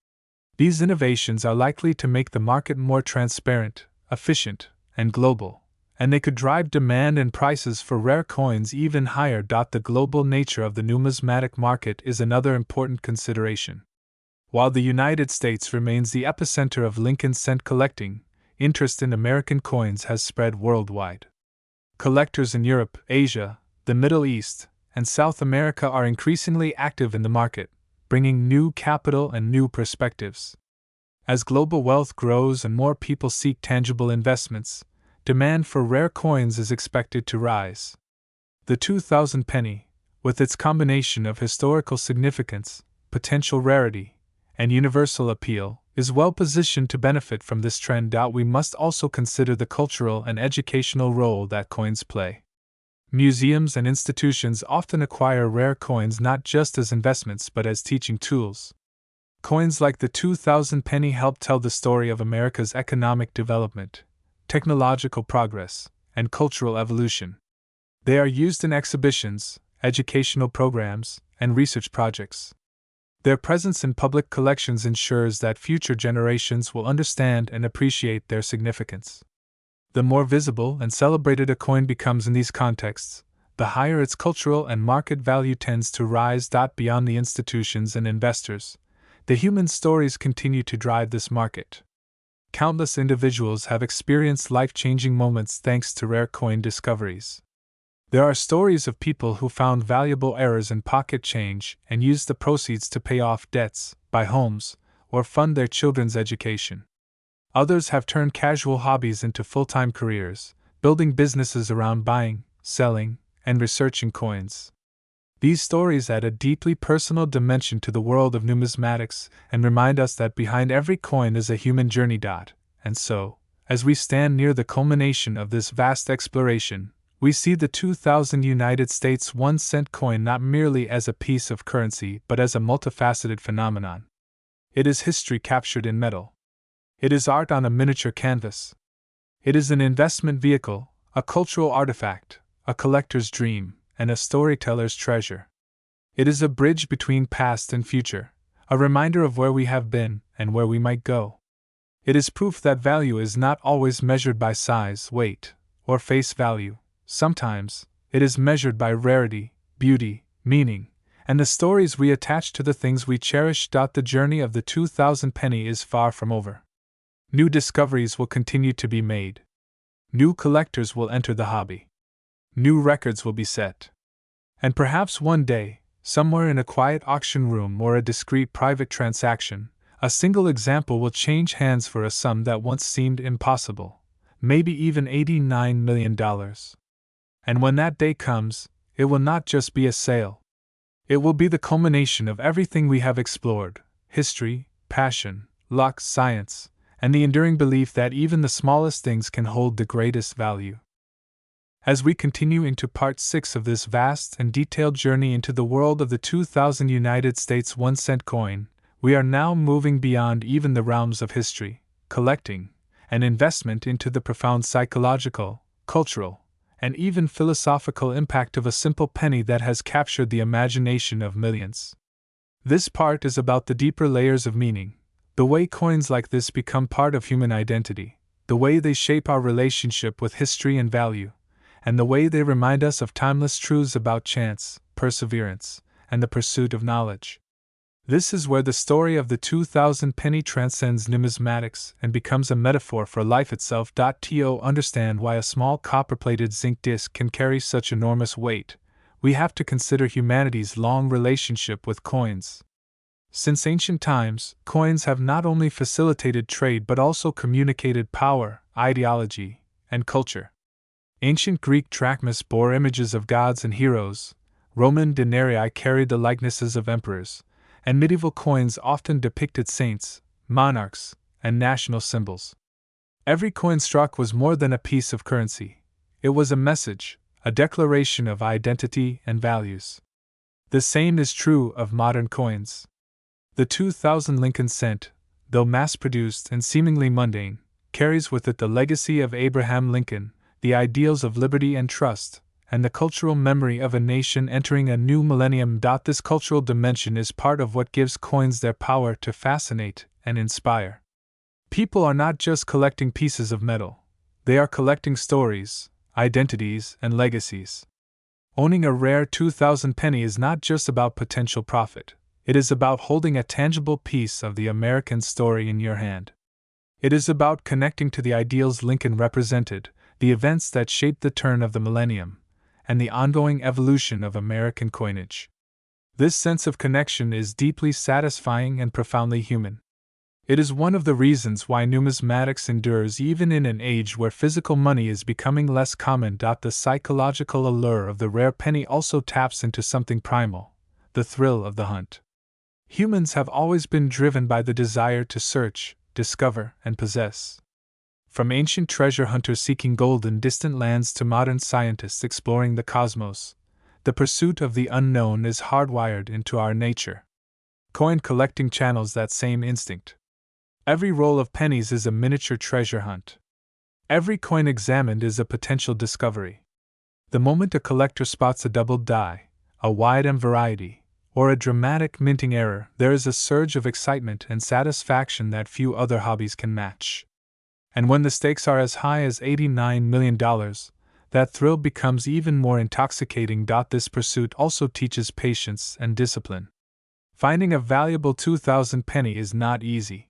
These innovations are likely to make the market more transparent, efficient, and global, and they could drive demand and prices for rare coins even higher. The global nature of the numismatic market is another important consideration. While the United States remains the epicenter of Lincoln cent collecting, interest in American coins has spread worldwide. Collectors in Europe, Asia, the Middle East, and South America are increasingly active in the market, bringing new capital and new perspectives. As global wealth grows and more people seek tangible investments, demand for rare coins is expected to rise. The 2000 penny, with its combination of historical significance, potential rarity, and universal appeal, is well positioned to benefit from this trend. We must also consider the cultural and educational role that coins play. Museums and institutions often acquire rare coins not just as investments but as teaching tools. Coins like the 2000 penny help tell the story of America's economic development, technological progress, and cultural evolution. They are used in exhibitions, educational programs, and research projects. Their presence in public collections ensures that future generations will understand and appreciate their significance. The more visible and celebrated a coin becomes in these contexts, the higher its cultural and market value tends to rise. Beyond the institutions and investors, the human stories continue to drive this market. Countless individuals have experienced life-changing moments thanks to rare coin discoveries. There are stories of people who found valuable errors in pocket change and used the proceeds to pay off debts, buy homes, or fund their children's education. Others have turned casual hobbies into full-time careers, building businesses around buying, selling, and researching coins. These stories add a deeply personal dimension to the world of numismatics and remind us that behind every coin is a human journey. And so, as we stand near the culmination of this vast exploration, we see the 2000 United States 1-cent coin not merely as a piece of currency but as a multifaceted phenomenon. It is history captured in metal. It is art on a miniature canvas. It is an investment vehicle, a cultural artifact, a collector's dream, and a storyteller's treasure. It is a bridge between past and future, a reminder of where we have been and where we might go. It is proof that value is not always measured by size, weight, or face value. Sometimes, it is measured by rarity, beauty, meaning, and the stories we attach to the things we cherish. The journey of the 2000 penny is far from over. New discoveries will continue to be made. New collectors will enter the hobby. New records will be set. And perhaps one day, somewhere in a quiet auction room or a discreet private transaction, a single example will change hands for a sum that once seemed impossible, maybe even $89 million. And when that day comes, it will not just be a sale. It will be the culmination of everything we have explored: history, passion, luck, science, and the enduring belief that even the smallest things can hold the greatest value. As we continue into Part 6 of this vast and detailed journey into the world of the 2000 United States 1-cent coin, we are now moving beyond even the realms of history, collecting, and investment into the profound psychological, cultural, and even philosophical impact of a simple penny that has captured the imagination of millions. This part is about the deeper layers of meaning, the way coins like this become part of human identity, the way they shape our relationship with history and value, and the way they remind us of timeless truths about chance, perseverance, and the pursuit of knowledge. This is where the story of the 2000 penny transcends numismatics and becomes a metaphor for life itself. To understand why a small copper-plated zinc disc can carry such enormous weight, we have to consider humanity's long relationship with coins. Since ancient times, coins have not only facilitated trade but also communicated power, ideology, and culture. Ancient Greek drachmas bore images of gods and heroes, Roman denarii carried the likenesses of emperors, and medieval coins often depicted saints, monarchs, and national symbols. Every coin struck was more than a piece of currency. It was a message, a declaration of identity and values. The same is true of modern coins. The 2000 Lincoln cent, though mass-produced and seemingly mundane, carries with it the legacy of Abraham Lincoln, the ideals of liberty and trust, and the cultural memory of a nation entering a new millennium. This cultural dimension is part of what gives coins their power to fascinate and inspire. People are not just collecting pieces of metal, they are collecting stories, identities, and legacies. Owning a rare 2000 penny is not just about potential profit, it is about holding a tangible piece of the American story in your hand. It is about connecting to the ideals Lincoln represented, the events that shaped the turn of the millennium, and the ongoing evolution of American coinage. This sense of connection is deeply satisfying and profoundly human. It is one of the reasons why numismatics endures even in an age where physical money is becoming less common. The psychological allure of the rare penny also taps into something primal, the thrill of the hunt. Humans have always been driven by the desire to search, discover, and possess. From ancient treasure hunters seeking gold in distant lands to modern scientists exploring the cosmos, the pursuit of the unknown is hardwired into our nature. Coin collecting channels that same instinct. Every roll of pennies is a miniature treasure hunt. Every coin examined is a potential discovery. The moment a collector spots a doubled die, a wide M variety, or a dramatic minting error, there is a surge of excitement and satisfaction that few other hobbies can match. And when the stakes are as high as $89 million, that thrill becomes even more intoxicating. This pursuit also teaches patience and discipline. Finding a valuable 2,000 penny is not easy.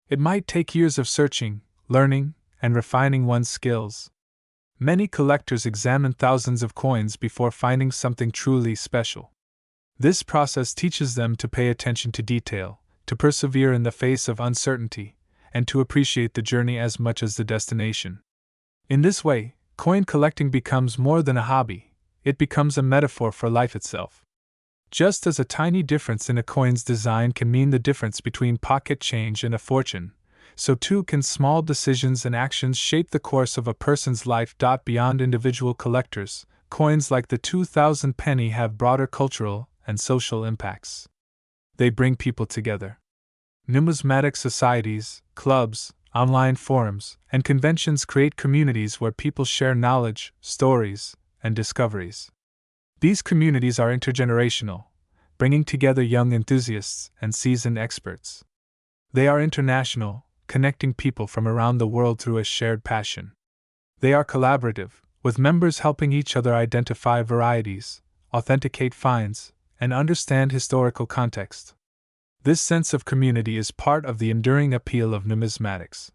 It might take years of searching, learning, and refining one's skills. Many collectors examine thousands of coins before finding something truly special. This process teaches them to pay attention to detail, to persevere in the face of uncertainty, and to appreciate the journey as much as the destination. In this way, coin collecting becomes more than a hobby, it becomes a metaphor for life itself. Just as a tiny difference in a coin's design can mean the difference between pocket change and a fortune, so too can small decisions and actions shape the course of a person's life. Beyond individual collectors, coins like the 2,000 penny have broader cultural and social impacts. They bring people together. Numismatic societies, clubs, online forums, and conventions create communities where people share knowledge, stories, and discoveries. These communities are intergenerational, bringing together young enthusiasts and seasoned experts. They are international, connecting people from around the world through a shared passion. They are collaborative, with members helping each other identify varieties, authenticate finds, and understand historical context. This sense of community is part of the enduring appeal of numismatics.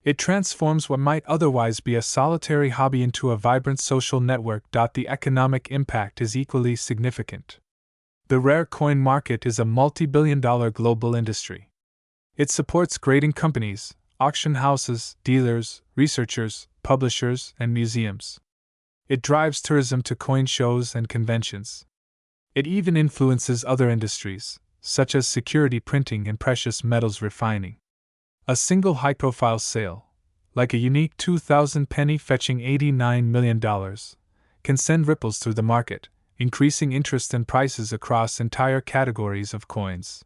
It transforms what might otherwise be a solitary hobby into a vibrant social network. The economic impact is equally significant. The rare coin market is a multi-billion-dollar global industry. It supports grading companies, auction houses, dealers, researchers, publishers, and museums. It drives tourism to coin shows and conventions. It even influences other industries, such as security printing and precious metals refining. A single high-profile sale, like a unique 2,000 penny fetching $89 million, can send ripples through the market, increasing interest and prices across entire categories of coins.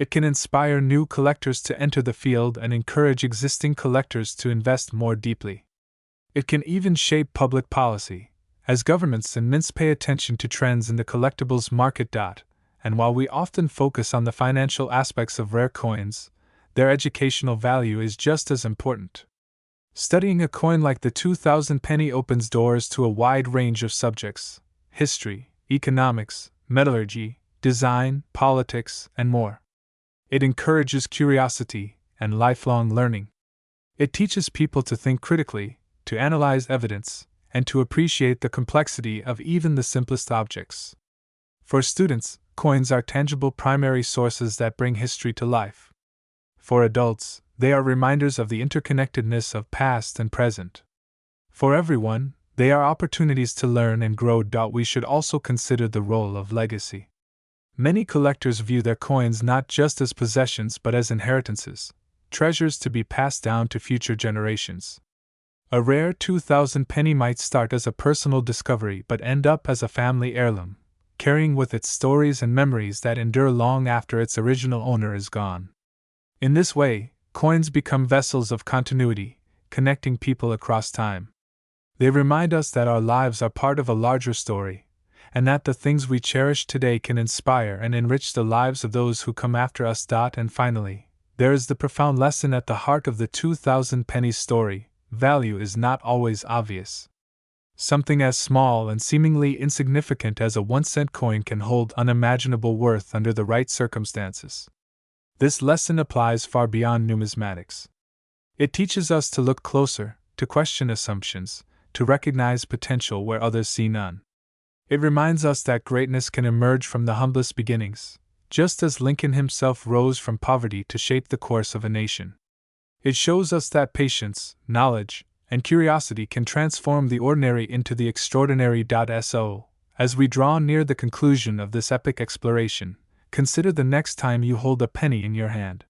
It can inspire new collectors to enter the field and encourage existing collectors to invest more deeply. It can even shape public policy, as governments and mints pay attention to trends in the collectibles market. And while we often focus on the financial aspects of rare coins, their educational value is just as important. Studying a coin like the 2,000 penny opens doors to a wide range of subjects: history, economics, metallurgy, design, politics, and more. It encourages curiosity and lifelong learning. It teaches people to think critically, to analyze evidence, and to appreciate the complexity of even the simplest objects. For students, coins are tangible primary sources that bring history to life. For adults, they are reminders of the interconnectedness of past and present. For everyone, they are opportunities to learn and grow. We should also consider the role of legacy. Many collectors view their coins not just as possessions but as inheritances, treasures to be passed down to future generations. A rare 2,000 penny might start as a personal discovery but end up as a family heirloom, carrying with it stories and memories that endure long after its original owner is gone. In this way, coins become vessels of continuity, connecting people across time. They remind us that our lives are part of a larger story, and that the things we cherish today can inspire and enrich the lives of those who come after us. And finally, there is the profound lesson at the heart of the 2,000 penny story: value is not always obvious. Something as small and seemingly insignificant as a 1-cent coin can hold unimaginable worth under the right circumstances. This lesson applies far beyond numismatics. It teaches us to look closer, to question assumptions, to recognize potential where others see none. It reminds us that greatness can emerge from the humblest beginnings, just as Lincoln himself rose from poverty to shape the course of a nation. It shows us that patience, knowledge, and curiosity can transform the ordinary into the extraordinary. So, as we draw near the conclusion of this epic exploration, consider the next time you hold a penny in your hand.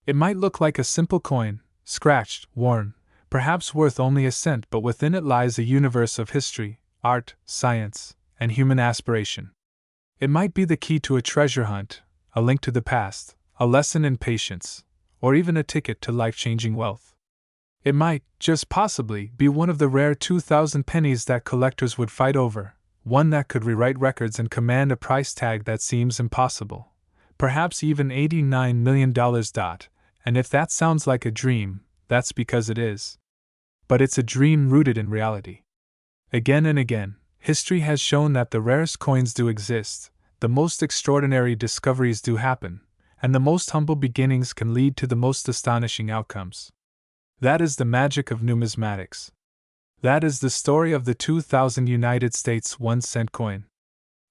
It might look like a simple coin, scratched, worn, perhaps worth only a cent, but within it lies a universe of history, art, science, and human aspiration. It might be the key to a treasure hunt, a link to the past, a lesson in patience, or even a ticket to life-changing wealth. It might, just possibly, be one of the rare 2,000 pennies that collectors would fight over, one that could rewrite records and command a price tag that seems impossible. Perhaps even $89 million. And if that sounds like a dream, that's because it is. But it's a dream rooted in reality. Again and again, history has shown that the rarest coins do exist, the most extraordinary discoveries do happen, and the most humble beginnings can lead to the most astonishing outcomes. That is the magic of numismatics. That is the story of the 2000 United States 1-cent coin.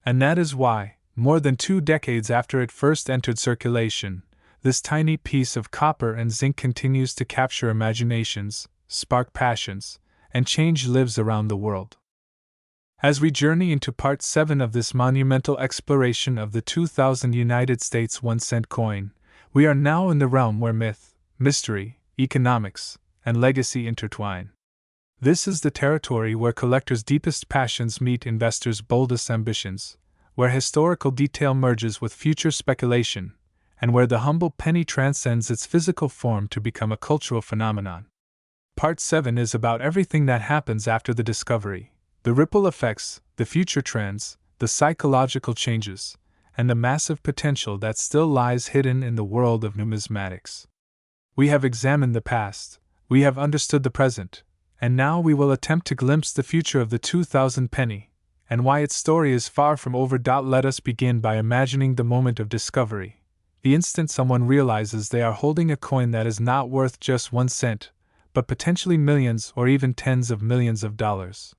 And that is why, more than 2 decades after it first entered circulation, this tiny piece of copper and zinc continues to capture imaginations, spark passions, and change lives around the world. As we journey into Part 7 of this monumental exploration of the 2000 United States 1-cent coin, we are now in the realm where myth, mystery, economics, and legacy intertwine. This is the territory where collectors' deepest passions meet investors' boldest ambitions, where historical detail merges with future speculation, and where the humble penny transcends its physical form to become a cultural phenomenon. Part 7 is about everything that happens after the discovery, the ripple effects, the future trends, the psychological changes, and the massive potential that still lies hidden in the world of numismatics. We have examined the past, we have understood the present, and now we will attempt to glimpse the future of the 2000 penny, and why its story is far from over. Let us begin by imagining the moment of discovery, the instant someone realizes they are holding a coin that is not worth just 1 cent, but potentially millions or even tens of millions of dollars.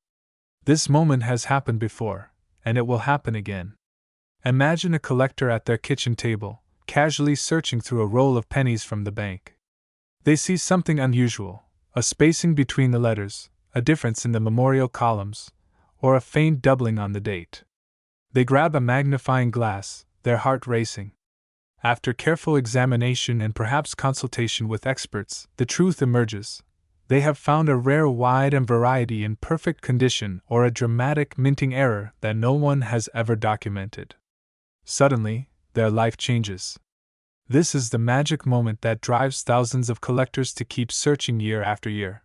This moment has happened before, and it will happen again. Imagine a collector at their kitchen table, casually searching through a roll of pennies from the bank. They see something unusual, a spacing between the letters, a difference in the memorial columns, or a faint doubling on the date. They grab a magnifying glass, their heart racing. After careful examination and perhaps consultation with experts, the truth emerges. They have found a rare wide and variety in perfect condition or a dramatic minting error that no one has ever documented. Suddenly, their life changes. This is the magic moment that drives thousands of collectors to keep searching year after year.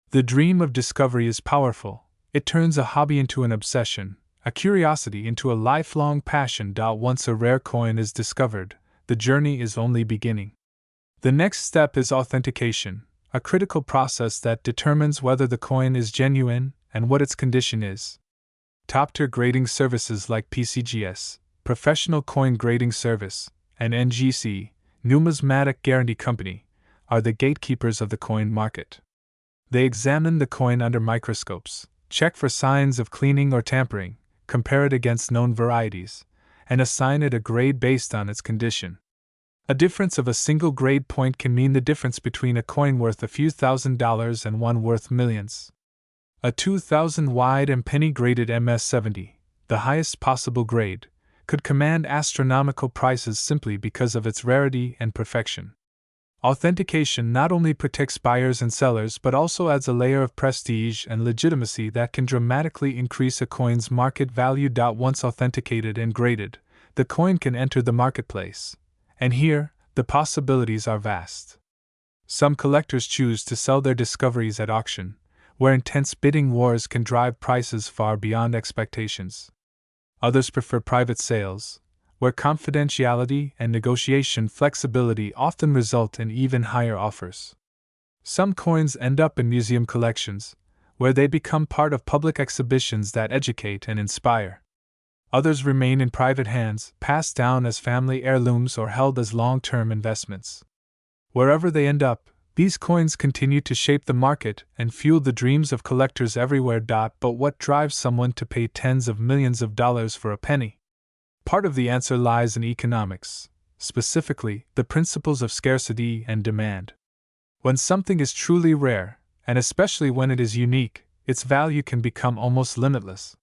The dream of discovery is powerful. It turns a hobby into an obsession, a curiosity into a lifelong passion. Once a rare coin is discovered, the journey is only beginning. The next step is authentication, a critical process that determines whether the coin is genuine and what its condition is. Top-tier grading services like PCGS, Professional Coin Grading Service, and NGC, Numismatic Guarantee Company, are the gatekeepers of the coin market. They examine the coin under microscopes, check for signs of cleaning or tampering, compare it against known varieties, and assign it a grade based on its condition. A difference of a single grade point can mean the difference between a coin worth a few $1,000s and one worth millions. A 2000 wide and penny graded MS-70, the highest possible grade, could command astronomical prices simply because of its rarity and perfection. Authentication not only protects buyers and sellers but also adds a layer of prestige and legitimacy that can dramatically increase a coin's market value. Once authenticated and graded, the coin can enter the marketplace. And here, the possibilities are vast. Some collectors choose to sell their discoveries at auction, where intense bidding wars can drive prices far beyond expectations. Others prefer private sales, where confidentiality and negotiation flexibility often result in even higher offers. Some coins end up in museum collections, where they become part of public exhibitions that educate and inspire. Others remain in private hands, passed down as family heirlooms or held as long-term investments. Wherever they end up, these coins continue to shape the market and fuel the dreams of collectors everywhere. But what drives someone to pay tens of millions of dollars for a penny? Part of the answer lies in economics, specifically the principles of scarcity and demand. When something is truly rare, and especially when it is unique, its value can become almost limitless.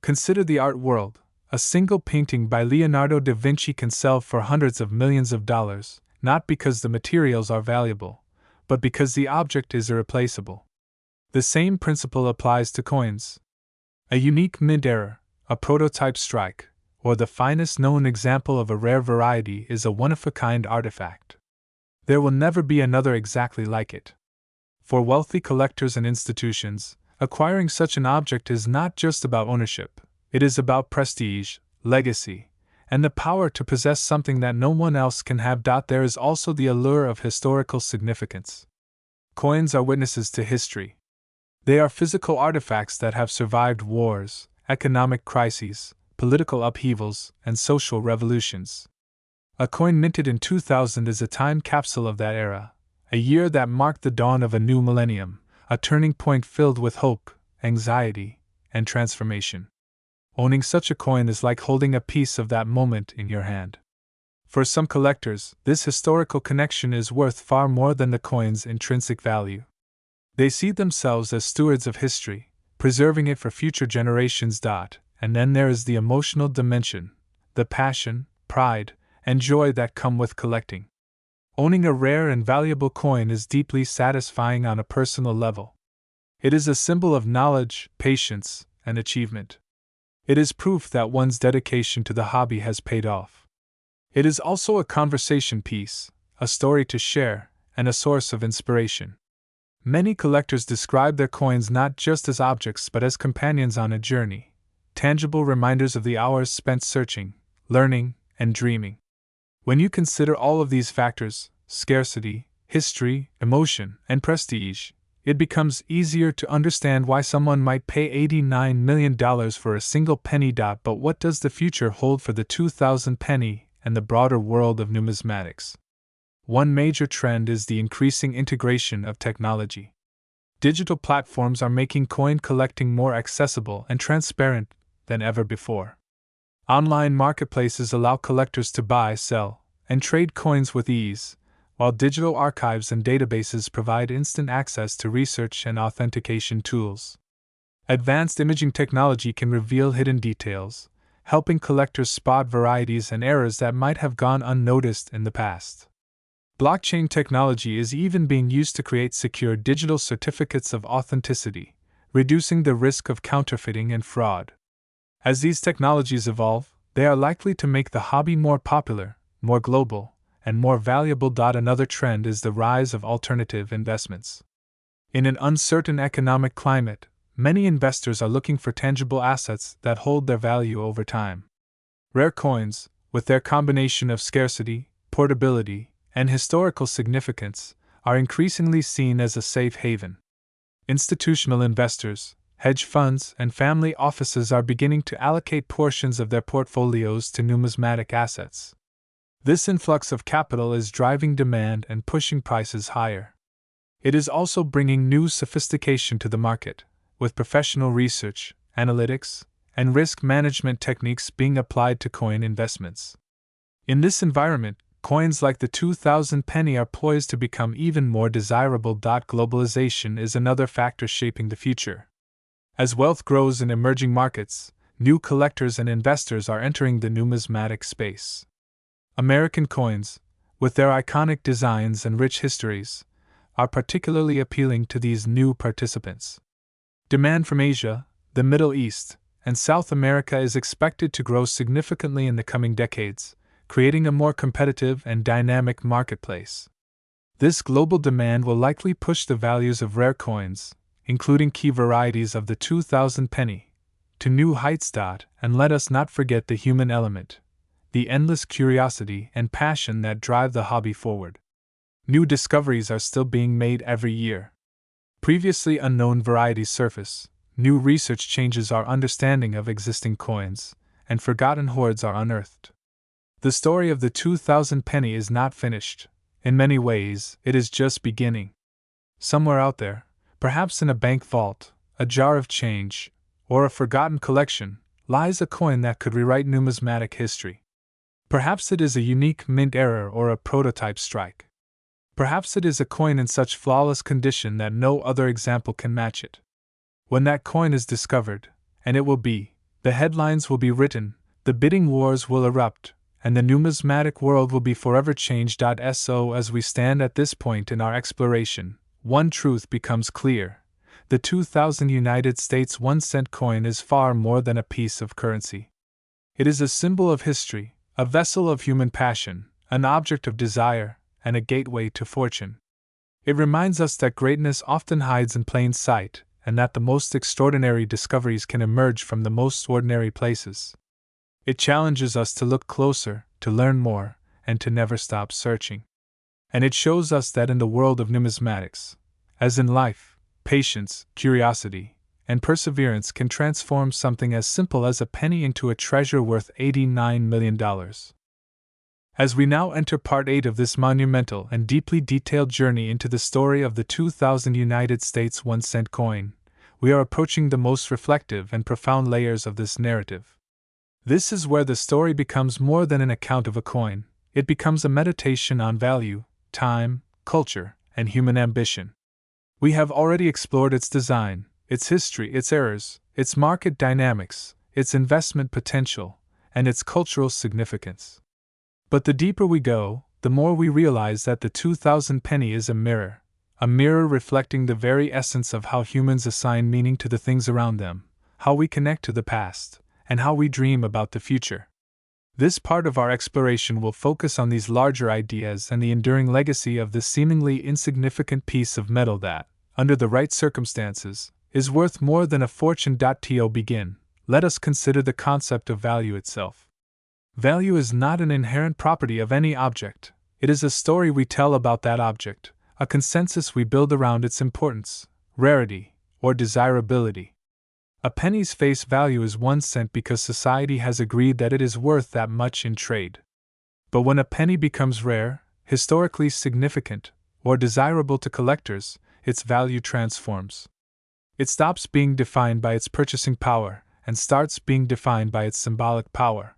Consider the art world. A single painting by Leonardo da Vinci can sell for hundreds of millions of dollars, not because the materials are valuable, but because the object is irreplaceable. The same principle applies to coins. A unique mint error, a prototype strike, or the finest known example of a rare variety is a one-of-a-kind artifact. There will never be another exactly like it. For wealthy collectors and institutions, acquiring such an object is not just about ownership, it is about prestige, legacy, and the power to possess something that no one else can have. There is also the allure of historical significance. Coins are witnesses to history. They are physical artifacts that have survived wars, economic crises, political upheavals, and social revolutions. A coin minted in 2000 is a time capsule of that era, a year that marked the dawn of a new millennium, a turning point filled with hope, anxiety, and transformation. Owning such a coin is like holding a piece of that moment in your hand. For some collectors, this historical connection is worth far more than the coin's intrinsic value. They see themselves as stewards of history, preserving it for future generations. And then there is the emotional dimension, the passion, pride, and joy that come with collecting. Owning a rare and valuable coin is deeply satisfying on a personal level. It is a symbol of knowledge, patience, and achievement. It is proof that one's dedication to the hobby has paid off. It is also a conversation piece, a story to share, and a source of inspiration. Many collectors describe their coins not just as objects but as companions on a journey, tangible reminders of the hours spent searching, learning, and dreaming. When you consider all of these factors, scarcity, history, emotion, and prestige, it becomes easier to understand why someone might pay $89 million for a single penny. But what does the future hold for the 2000 penny and the broader world of numismatics? One major trend is the increasing integration of technology. Digital platforms are making coin collecting more accessible and transparent than ever before. Online marketplaces allow collectors to buy, sell, and trade coins with ease, while digital archives and databases provide instant access to research and authentication tools. Advanced imaging technology can reveal hidden details, helping collectors spot varieties and errors that might have gone unnoticed in the past. Blockchain technology is even being used to create secure digital certificates of authenticity, reducing the risk of counterfeiting and fraud. As these technologies evolve, they are likely to make the hobby more popular, more global, and more valuable. Another trend is the rise of alternative investments. In an uncertain economic climate, many investors are looking for tangible assets that hold their value over time. Rare coins, with their combination of scarcity, portability, and historical significance, are increasingly seen as a safe haven. Institutional investors, hedge funds, and family offices are beginning to allocate portions of their portfolios to numismatic assets. This influx of capital is driving demand and pushing prices higher. It is also bringing new sophistication to the market, with professional research, analytics, and risk management techniques being applied to coin investments. In this environment, coins like the 2000 penny are poised to become even more desirable. Globalization is another factor shaping the future. As wealth grows in emerging markets, new collectors and investors are entering the numismatic space. American coins, with their iconic designs and rich histories, are particularly appealing to these new participants. Demand from Asia, the Middle East, and South America is expected to grow significantly in the coming decades, creating a more competitive and dynamic marketplace. This global demand will likely push the values of rare coins, including key varieties of the 2000 penny, to new heights. And let us not forget the human element, the endless curiosity and passion that drive the hobby forward. New discoveries are still being made every year. Previously unknown varieties surface, new research changes our understanding of existing coins, and forgotten hoards are unearthed. The story of the 2000 penny is not finished. In many ways, it is just beginning. Somewhere out there, perhaps in a bank vault, a jar of change, or a forgotten collection, lies a coin that could rewrite numismatic history. Perhaps it is a unique mint error or a prototype strike. Perhaps it is a coin in such flawless condition that no other example can match it. When that coin is discovered, and it will be, the headlines will be written, the bidding wars will erupt, and the numismatic world will be forever changed. So, as we stand at this point in our exploration, one truth becomes clear: the 2000 United States 1-cent coin is far more than a piece of currency. It is a symbol of history, a vessel of human passion, an object of desire, and a gateway to fortune. It reminds us that greatness often hides in plain sight, and that the most extraordinary discoveries can emerge from the most ordinary places. It challenges us to look closer, to learn more, and to never stop searching. And it shows us that in the world of numismatics, as in life, patience, curiosity, and perseverance can transform something as simple as a penny into a treasure worth $89 million. As we now enter Part 8 of this monumental and deeply detailed journey into the story of the 2000 United States 1-cent coin, we are approaching the most reflective and profound layers of this narrative. This is where the story becomes more than an account of a coin. It becomes a meditation on value, time, culture, and human ambition. We have already explored its design, its history, its errors, its market dynamics, its investment potential, and its cultural significance. But the deeper we go, the more we realize that the 2000 penny is a mirror reflecting the very essence of how humans assign meaning to the things around them, how we connect to the past, and how we dream about the future. This part of our exploration will focus on these larger ideas and the enduring legacy of this seemingly insignificant piece of metal that, under the right circumstances, is worth more than a fortune. To begin, let us consider the concept of value itself. Value is not an inherent property of any object, it is a story we tell about that object, a consensus we build around its importance, rarity, or desirability. A penny's face value is 1 cent because society has agreed that it is worth that much in trade. But when a penny becomes rare, historically significant, or desirable to collectors, its value transforms. It stops being defined by its purchasing power and starts being defined by its symbolic power.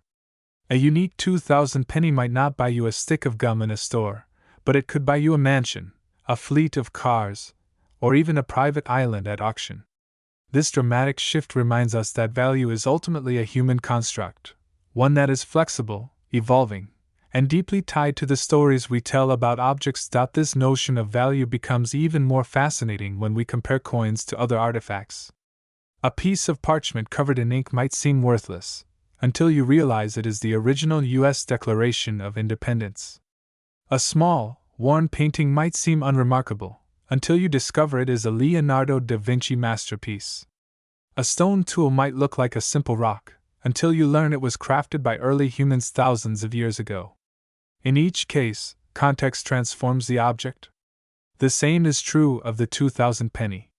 A unique 2000 penny might not buy you a stick of gum in a store, but it could buy you a mansion, a fleet of cars, or even a private island at auction. This dramatic shift reminds us that value is ultimately a human construct, one that is flexible, evolving, and deeply tied to the stories we tell about objects. This notion of value becomes even more fascinating when we compare coins to other artifacts. A piece of parchment covered in ink might seem worthless, until you realize it is the original U.S. Declaration of Independence. A small, worn painting might seem unremarkable, until you discover it is a Leonardo da Vinci masterpiece. A stone tool might look like a simple rock, until you learn it was crafted by early humans thousands of years ago. In each case, context transforms the object. The same is true of the 2000 penny.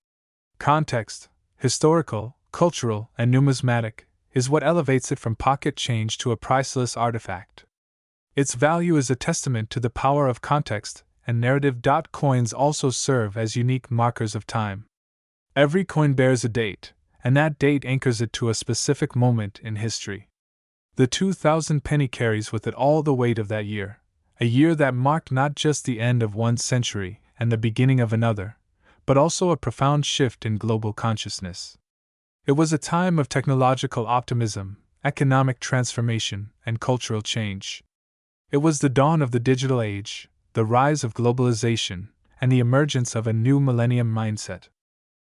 Context, historical, cultural, and numismatic, is what elevates it from pocket change to a priceless artifact. Its value is a testament to the power of context and narrative. Coins also serve as unique markers of time. Every coin bears a date, and that date anchors it to a specific moment in history. The 2000 penny carries with it all the weight of that year, a year that marked not just the end of one century and the beginning of another, but also a profound shift in global consciousness. It was a time of technological optimism, economic transformation, and cultural change. It was the dawn of the digital age, the rise of globalization, and the emergence of a new millennium mindset.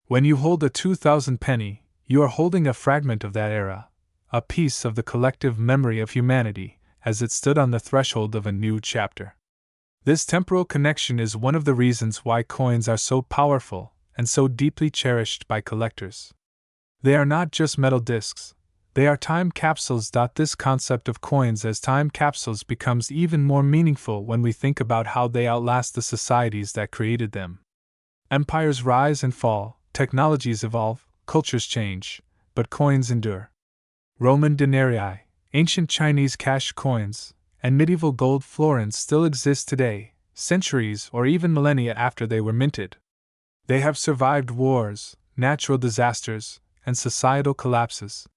When you hold a 2000 penny, you are holding a fragment of that era, a piece of the collective memory of humanity, as it stood on the threshold of a new chapter. This temporal connection is one of the reasons why coins are so powerful and so deeply cherished by collectors. They are not just metal discs, they are time capsules. This concept of coins as time capsules becomes even more meaningful when we think about how they outlast the societies that created them. Empires rise and fall, technologies evolve, cultures change, but coins endure. Roman denarii, ancient Chinese cash coins, and medieval gold florins still exist today, centuries or even millennia after they were minted. They have survived wars, natural disasters, and societal collapses.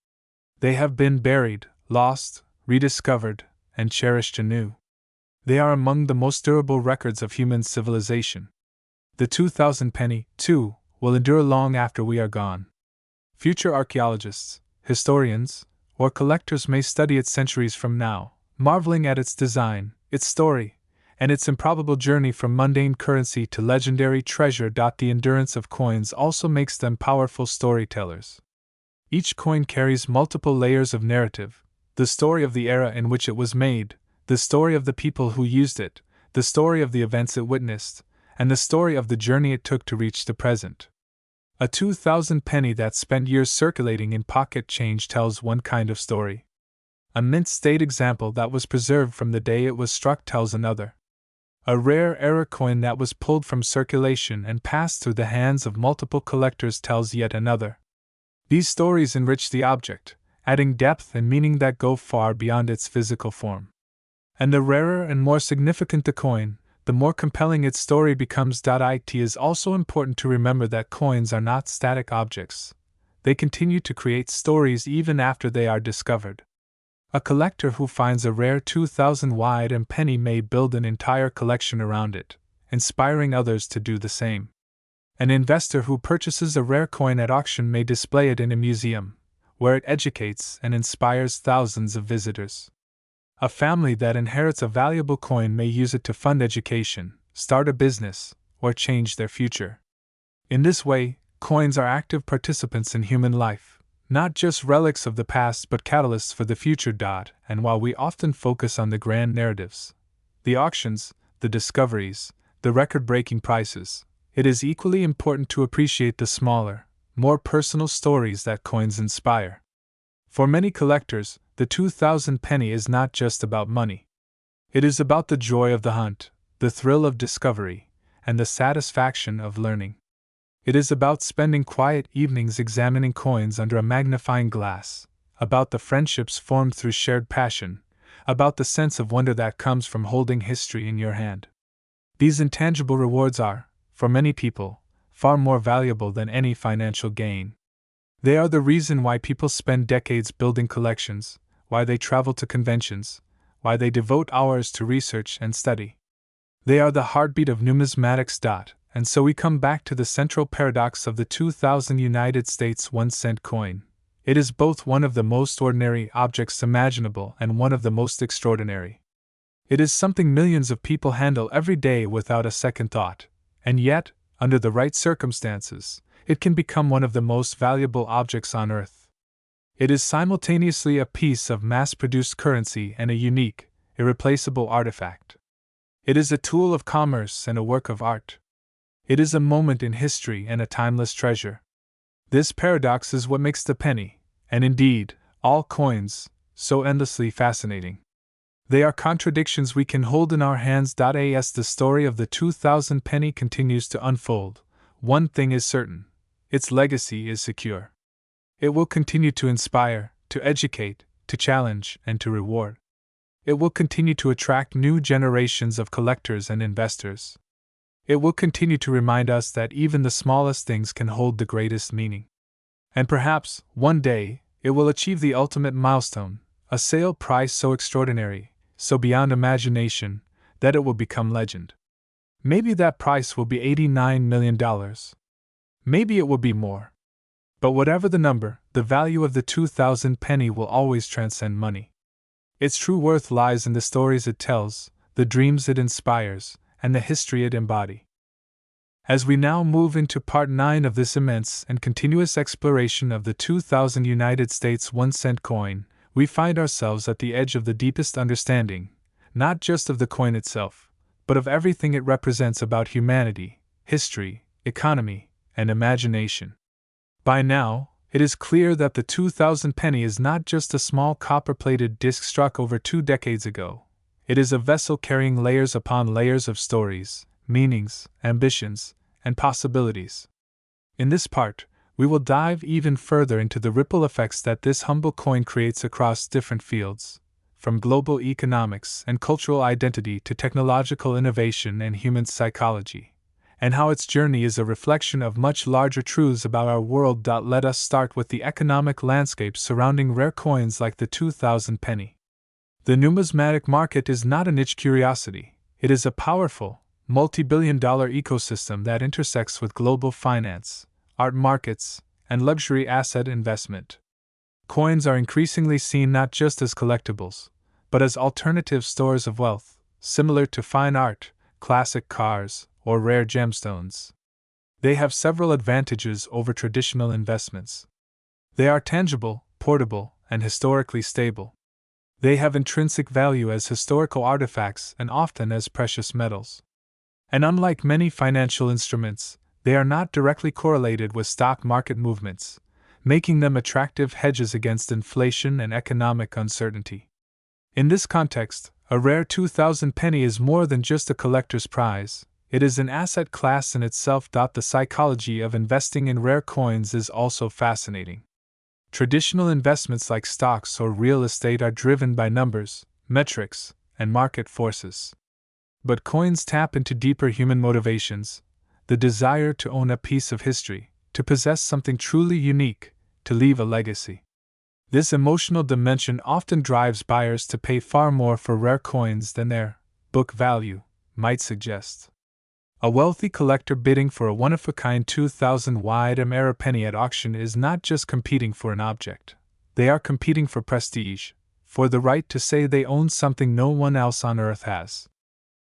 They have been buried, lost, rediscovered, and cherished anew. They are among the most durable records of human civilization. The 2000 penny, too, will endure long after we are gone. Future archaeologists, historians, or collectors may study it centuries from now, marveling at its design, its story, and its improbable journey from mundane currency to legendary treasure. The endurance of coins also makes them powerful storytellers. Each coin carries multiple layers of narrative: the story of the era in which it was made, the story of the people who used it, the story of the events it witnessed, and the story of the journey it took to reach the present. A 2000 penny that spent years circulating in pocket change tells one kind of story. A mint state example that was preserved from the day it was struck tells another. A rare era coin that was pulled from circulation and passed through the hands of multiple collectors tells yet another. These stories enrich the object, adding depth and meaning that go far beyond its physical form. And the rarer and more significant the coin, the more compelling its story becomes. It is also important to remember that coins are not static objects. They continue to create stories even after they are discovered. A collector who finds a rare 2000 wide and penny may build an entire collection around it, inspiring others to do the same. An investor who purchases a rare coin at auction may display it in a museum, where it educates and inspires thousands of visitors. A family that inherits a valuable coin may use it to fund education, start a business, or change their future. In this way, coins are active participants in human life, not just relics of the past but catalysts for the future. And while we often focus on the grand narratives, the auctions, the discoveries, the record-breaking prices, it is equally important to appreciate the smaller, more personal stories that coins inspire. For many collectors, the 2000 penny is not just about money. It is about the joy of the hunt, the thrill of discovery, and the satisfaction of learning. It is about spending quiet evenings examining coins under a magnifying glass, about the friendships formed through shared passion, about the sense of wonder that comes from holding history in your hand. These intangible rewards are, for many people, far more valuable than any financial gain. They are the reason why people spend decades building collections, why they travel to conventions, why they devote hours to research and study. They are the heartbeat of numismatics. And so we come back to the central paradox of the 2000 United States 1-cent coin. It is both one of the most ordinary objects imaginable and one of the most extraordinary. It is something millions of people handle every day without a second thought, and yet, under the right circumstances, it can become one of the most valuable objects on Earth. It is simultaneously a piece of mass-produced currency and a unique, irreplaceable artifact. It is a tool of commerce and a work of art. It is a moment in history and a timeless treasure. This paradox is what makes the penny, and indeed, all coins, so endlessly fascinating. They are contradictions we can hold in our hands. As the story of the 2000 penny continues to unfold, one thing is certain: its legacy is secure. It will continue to inspire, to educate, to challenge, and to reward. It will continue to attract new generations of collectors and investors. It will continue to remind us that even the smallest things can hold the greatest meaning. And perhaps, one day, it will achieve the ultimate milestone, a sale price so extraordinary, so beyond imagination, that it will become legend. Maybe that price will be $89 million. Maybe it will be more. But whatever the number, the value of the 2000 penny will always transcend money. Its true worth lies in the stories it tells, the dreams it inspires, and the history it embodies. As we now move into part 9 of this immense and continuous exploration of the 2000 United States 1-cent coin, we find ourselves at the edge of the deepest understanding, not just of the coin itself, but of everything it represents about humanity, history, economy, and imagination. By now, it is clear that the 2000 penny is not just a small copper-plated disc struck over 2 decades ago. It is a vessel carrying layers upon layers of stories, meanings, ambitions, and possibilities. In this part, we will dive even further into the ripple effects that this humble coin creates across different fields, from global economics and cultural identity to technological innovation and human psychology, and how its journey is a reflection of much larger truths about our world. Let us start with the economic landscape surrounding rare coins like the 2000 penny. The numismatic market is not a niche curiosity, it is a powerful, multi-billion-dollar ecosystem that intersects with global finance, art markets, and luxury asset investment. Coins are increasingly seen not just as collectibles, but as alternative stores of wealth, similar to fine art, classic cars, or rare gemstones. They have several advantages over traditional investments. They are tangible, portable, and historically stable. They have intrinsic value as historical artifacts and often as precious metals. And unlike many financial instruments, they are not directly correlated with stock market movements, making them attractive hedges against inflation and economic uncertainty. In this context, a rare 2000 penny is more than just a collector's prize, it is an asset class in itself. The psychology of investing in rare coins is also fascinating. Traditional investments like stocks or real estate are driven by numbers, metrics, and market forces. But coins tap into deeper human motivations, the desire to own a piece of history, to possess something truly unique, to leave a legacy. This emotional dimension often drives buyers to pay far more for rare coins than their book value might suggest. A wealthy collector bidding for a one-of-a-kind 2000 wide penny at auction is not just competing for an object. They are competing for prestige, for the right to say they own something no one else on earth has.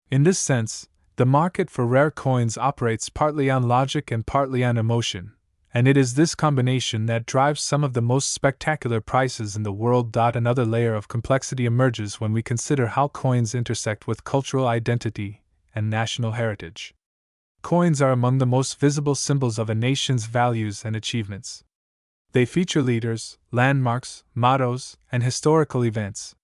In this sense, the market for rare coins operates partly on logic and partly on emotion, and it is this combination that drives some of the most spectacular prices in the world. Another layer of complexity emerges when we consider how coins intersect with cultural identity and national heritage. Coins are among the most visible symbols of a nation's values and achievements. They feature leaders, landmarks, mottos, and historical events.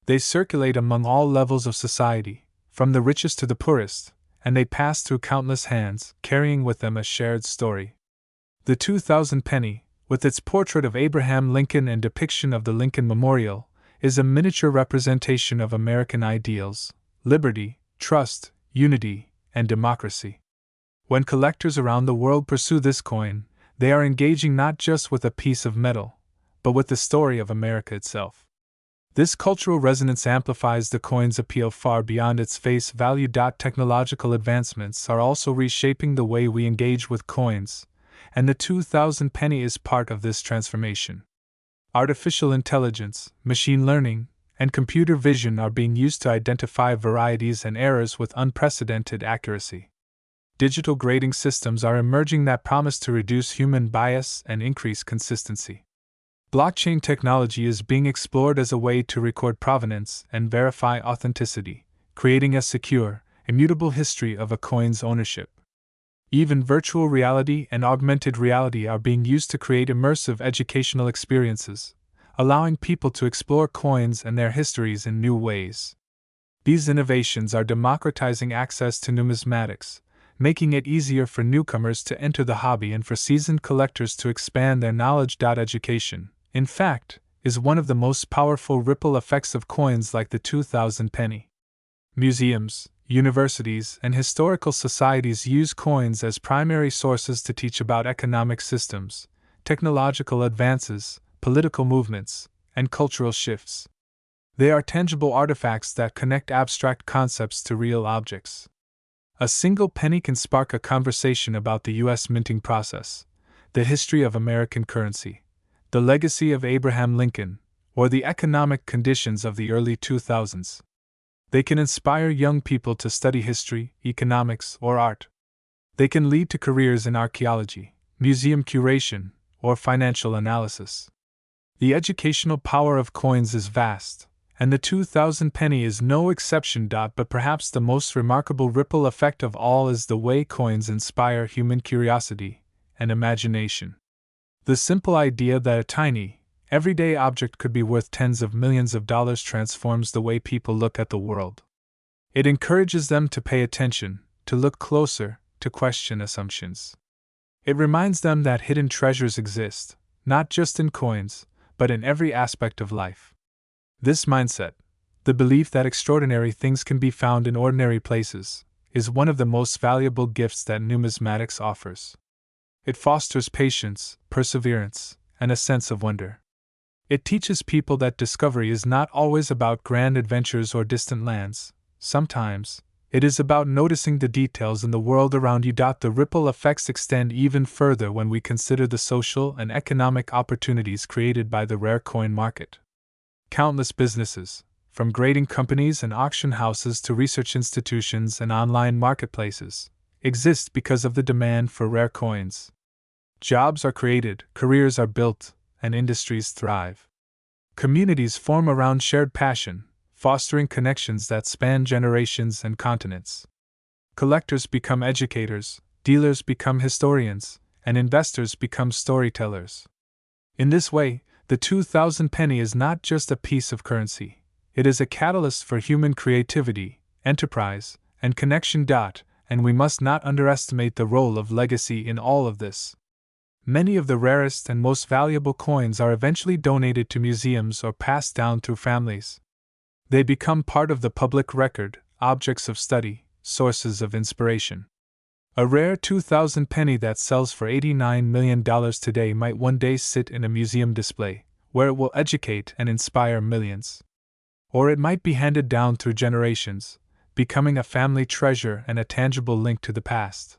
They circulate among all levels of society, from the richest to the poorest, and they pass through countless hands, carrying with them a shared story. The 2000 penny, with its portrait of Abraham Lincoln and depiction of the Lincoln Memorial, is a miniature representation of American ideals, liberty, trust, unity, and democracy. When collectors around the world pursue this coin, they are engaging not just with a piece of metal, but with the story of America itself. This cultural resonance amplifies the coin's appeal far beyond its face value. Technological advancements are also reshaping the way we engage with coins, and the 2000 penny is part of this transformation. Artificial intelligence, machine learning, and computer vision are being used to identify varieties and errors with unprecedented accuracy. Digital grading systems are emerging that promise to reduce human bias and increase consistency. Blockchain technology is being explored as a way to record provenance and verify authenticity, creating a secure, immutable history of a coin's ownership. Even virtual reality and augmented reality are being used to create immersive educational experiences, allowing people to explore coins and their histories in new ways. These innovations are democratizing access to numismatics, making it easier for newcomers to enter the hobby and for seasoned collectors to expand their knowledge. Education, in fact, is one of the most powerful ripple effects of coins like the 2000 penny. Museums, universities, and historical societies use coins as primary sources to teach about economic systems, technological advances, political movements, and cultural shifts. They are tangible artifacts that connect abstract concepts to real objects. A single penny can spark a conversation about the U.S. minting process, the history of American currency, the legacy of Abraham Lincoln, or the economic conditions of the early 2000s. They can inspire young people to study history, economics, or art. They can lead to careers in archaeology, museum curation, or financial analysis. The educational power of coins is vast, and the 2000 penny is no exception. But perhaps the most remarkable ripple effect of all is the way coins inspire human curiosity and imagination. The simple idea that a tiny, everyday object could be worth tens of millions of dollars transforms the way people look at the world. It encourages them to pay attention, to look closer, to question assumptions. It reminds them that hidden treasures exist, not just in coins, but in every aspect of life. This mindset, the belief that extraordinary things can be found in ordinary places, is one of the most valuable gifts that numismatics offers. It fosters patience, perseverance, and a sense of wonder. It teaches people that discovery is not always about grand adventures or distant lands. Sometimes, it is about noticing the details in the world around you. The ripple effects extend even further when we consider the social and economic opportunities created by the rare coin market. Countless businesses, from grading companies and auction houses to research institutions and online marketplaces, exist because of the demand for rare coins. Jobs are created, careers are built, and industries thrive. Communities form around shared passion, fostering connections that span generations and continents. Collectors become educators, dealers become historians, and investors become storytellers. In this way, the 2000 penny is not just a piece of currency, it is a catalyst for human creativity, enterprise, and connection. And we must not underestimate the role of legacy in all of this. Many of the rarest and most valuable coins are eventually donated to museums or passed down through families. They become part of the public record, objects of study, sources of inspiration. A rare 2000 penny that sells for $89 million today might one day sit in a museum display, where it will educate and inspire millions. Or it might be handed down through generations, becoming a family treasure and a tangible link to the past.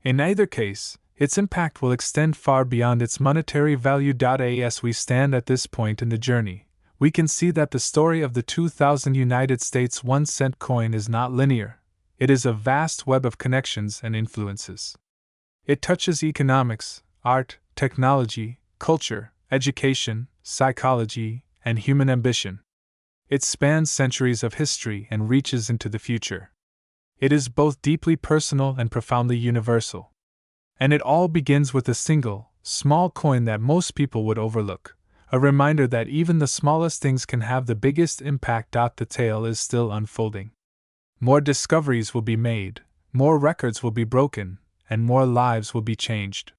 In either case, its impact will extend far beyond its monetary value. As we stand at this point in the journey, we can see that the story of the 2000 United States 1-cent coin is not linear. It is a vast web of connections and influences. It touches economics, art, technology, culture, education, psychology, and human ambition. It spans centuries of history and reaches into the future. It is both deeply personal and profoundly universal. And it all begins with a single, small coin that most people would overlook, a reminder that even the smallest things can have the biggest impact. The tale is still unfolding. More discoveries will be made, more records will be broken, and more lives will be changed.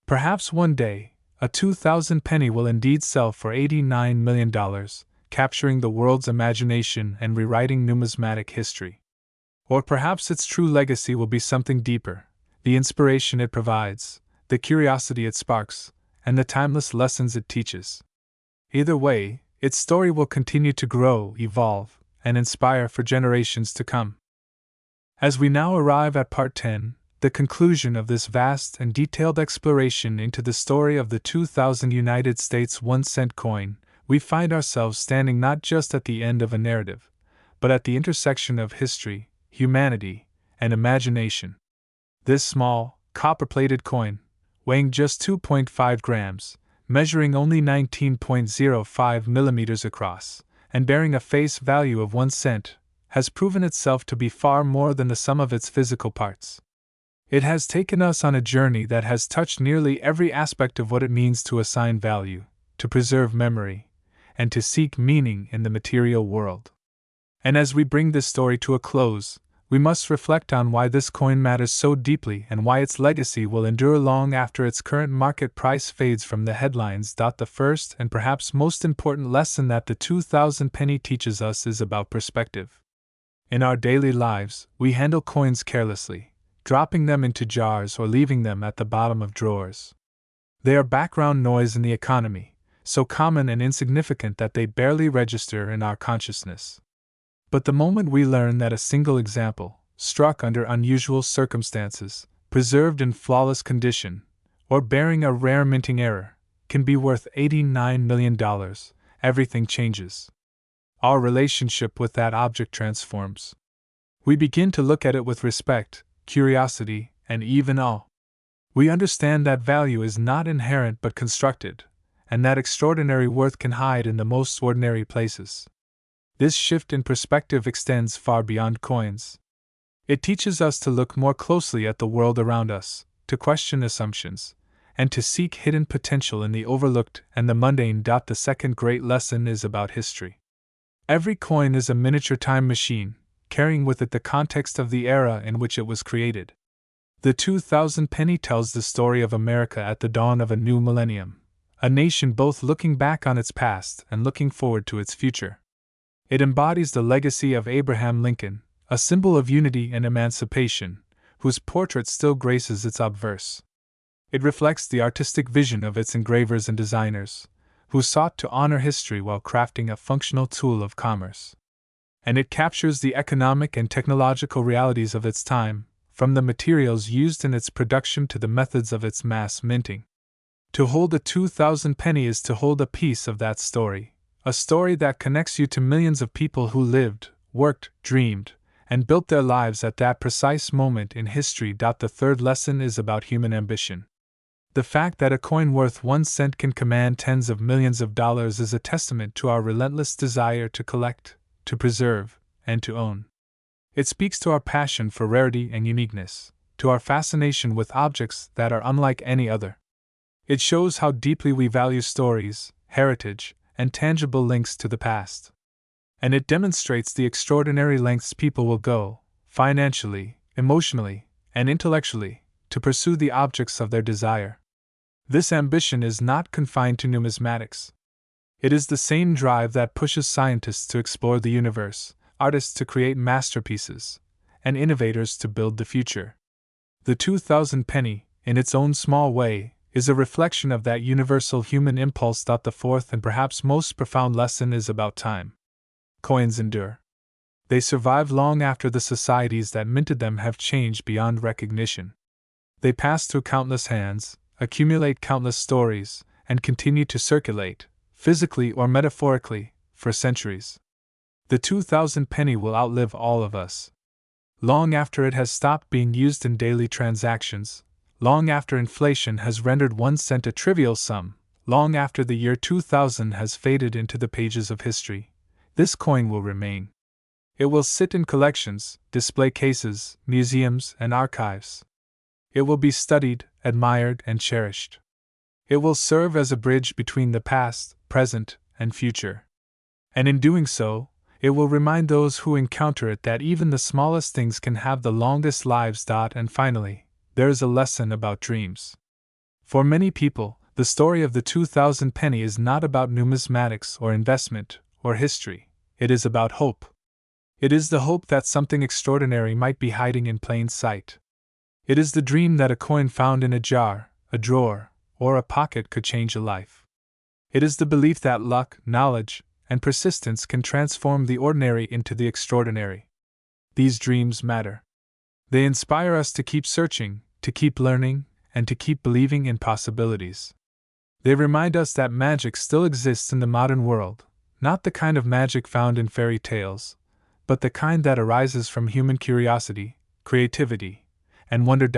Perhaps one day, a 2000 penny will indeed sell for $89 million, capturing the world's imagination and rewriting numismatic history. Or perhaps its true legacy will be something deeper: the inspiration it provides, the curiosity it sparks, and the timeless lessons it teaches. Either way, its story will continue to grow, evolve, and inspire for generations to come. As we now arrive at Part 10, the conclusion of this vast and detailed exploration into the story of the 2000 United States 1-cent coin, we find ourselves standing not just at the end of a narrative, but at the intersection of history, humanity, and imagination. This small, copper-plated coin, weighing just 2.5 grams, measuring only 19.05 millimeters across, and bearing a face value of 1 cent, has proven itself to be far more than the sum of its physical parts. It has taken us on a journey that has touched nearly every aspect of what it means to assign value, to preserve memory, and to seek meaning in the material world. And as we bring this story to a close, we must reflect on why this coin matters so deeply and why its legacy will endure long after its current market price fades from the headlines. The first and perhaps most important lesson that the 2000 penny teaches us is about perspective. In our daily lives, we handle coins carelessly, dropping them into jars or leaving them at the bottom of drawers. They are background noise in the economy, so common and insignificant that they barely register in our consciousness. But the moment we learn that a single example, struck under unusual circumstances, preserved in flawless condition, or bearing a rare minting error, can be worth $89 million, everything changes. Our relationship with that object transforms. We begin to look at it with respect, curiosity, and even awe. We understand that value is not inherent but constructed, and that extraordinary worth can hide in the most ordinary places. This shift in perspective extends far beyond coins. It teaches us to look more closely at the world around us, to question assumptions, and to seek hidden potential in the overlooked and the mundane. The second great lesson is about history. Every coin is a miniature time machine, carrying with it the context of the era in which it was created. The 2000 penny tells the story of America at the dawn of a new millennium, a nation both looking back on its past and looking forward to its future. It embodies the legacy of Abraham Lincoln, a symbol of unity and emancipation, whose portrait still graces its obverse. It reflects the artistic vision of its engravers and designers, who sought to honor history while crafting a functional tool of commerce. And it captures the economic and technological realities of its time, from the materials used in its production to the methods of its mass minting. To hold a 2,000 penny is to hold a piece of that story, a story that connects you to millions of people who lived, worked, dreamed, and built their lives at that precise moment in history. The third lesson is about human ambition. The fact that a coin worth 1 cent can command tens of millions of dollars is a testament to our relentless desire to collect, to preserve, and to own. It speaks to our passion for rarity and uniqueness, to our fascination with objects that are unlike any other. It shows how deeply we value stories, heritage, and tangible links to the past. And it demonstrates the extraordinary lengths people will go, financially, emotionally, and intellectually, to pursue the objects of their desire. This ambition is not confined to numismatics. It is the same drive that pushes scientists to explore the universe, artists to create masterpieces, and innovators to build the future. The 2,000 penny, in its own small way, is a reflection of that universal human impulse. The fourth and perhaps most profound lesson is about time. Coins endure. They survive long after the societies that minted them have changed beyond recognition. They pass through countless hands, accumulate countless stories, and continue to circulate, physically or metaphorically, for centuries. The 2,000 penny will outlive all of us. Long after it has stopped being used in daily transactions, long after inflation has rendered 1 cent a trivial sum, long after the year 2000 has faded into the pages of history, this coin will remain. It will sit in collections, display cases, museums, and archives. It will be studied, admired, and cherished. It will serve as a bridge between the past, present, and future. And in doing so, it will remind those who encounter it that even the smallest things can have the longest lives. And finally, there is a lesson about dreams. For many people, the story of the 2,000 penny is not about numismatics or investment or history. It is about hope. It is the hope that something extraordinary might be hiding in plain sight. It is the dream that a coin found in a jar, a drawer, or a pocket could change a life. It is the belief that luck, knowledge, and persistence can transform the ordinary into the extraordinary. These dreams matter. They inspire us to keep searching, to keep learning, and to keep believing in possibilities. They remind us that magic still exists in the modern world, not the kind of magic found in fairy tales, but the kind that arises from human curiosity, creativity, and wonder.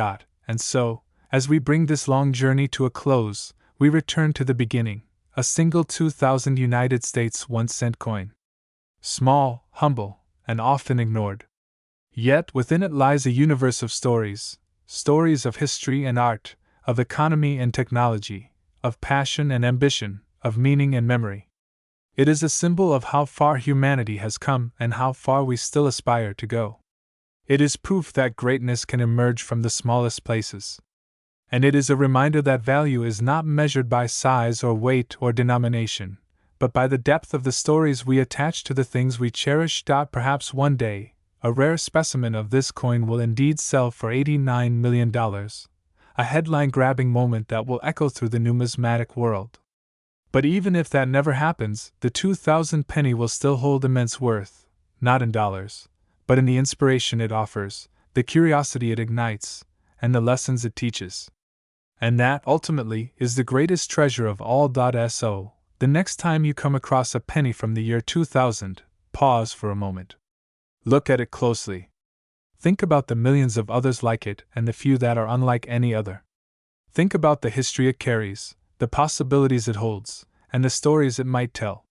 And so, as we bring this long journey to a close, we return to the beginning, a single 2,000 United States 1 cent coin. Small, humble, and often ignored. Yet within it lies a universe of stories, stories of history and art, of economy and technology, of passion and ambition, of meaning and memory. It is a symbol of how far humanity has come and how far we still aspire to go. It is proof that greatness can emerge from the smallest places. And it is a reminder that value is not measured by size or weight or denomination, but by the depth of the stories we attach to the things we cherish. Perhaps one day, a rare specimen of this coin will indeed sell for $89 million, a headline-grabbing moment that will echo through the numismatic world. But even if that never happens, the 2,000 penny will still hold immense worth, not in dollars, but in the inspiration it offers, the curiosity it ignites, and the lessons it teaches. And that, ultimately, is the greatest treasure of all. So, the next time you come across a penny from the year 2000, pause for a moment. Look at it closely. Think about the millions of others like it and the few that are unlike any other. Think about the history it carries, the possibilities it holds, and the stories it might tell.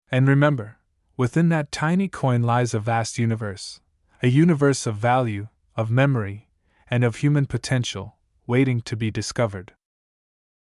And remember, within that tiny coin lies a vast universe, a universe of value, of memory, and of human potential, waiting to be discovered.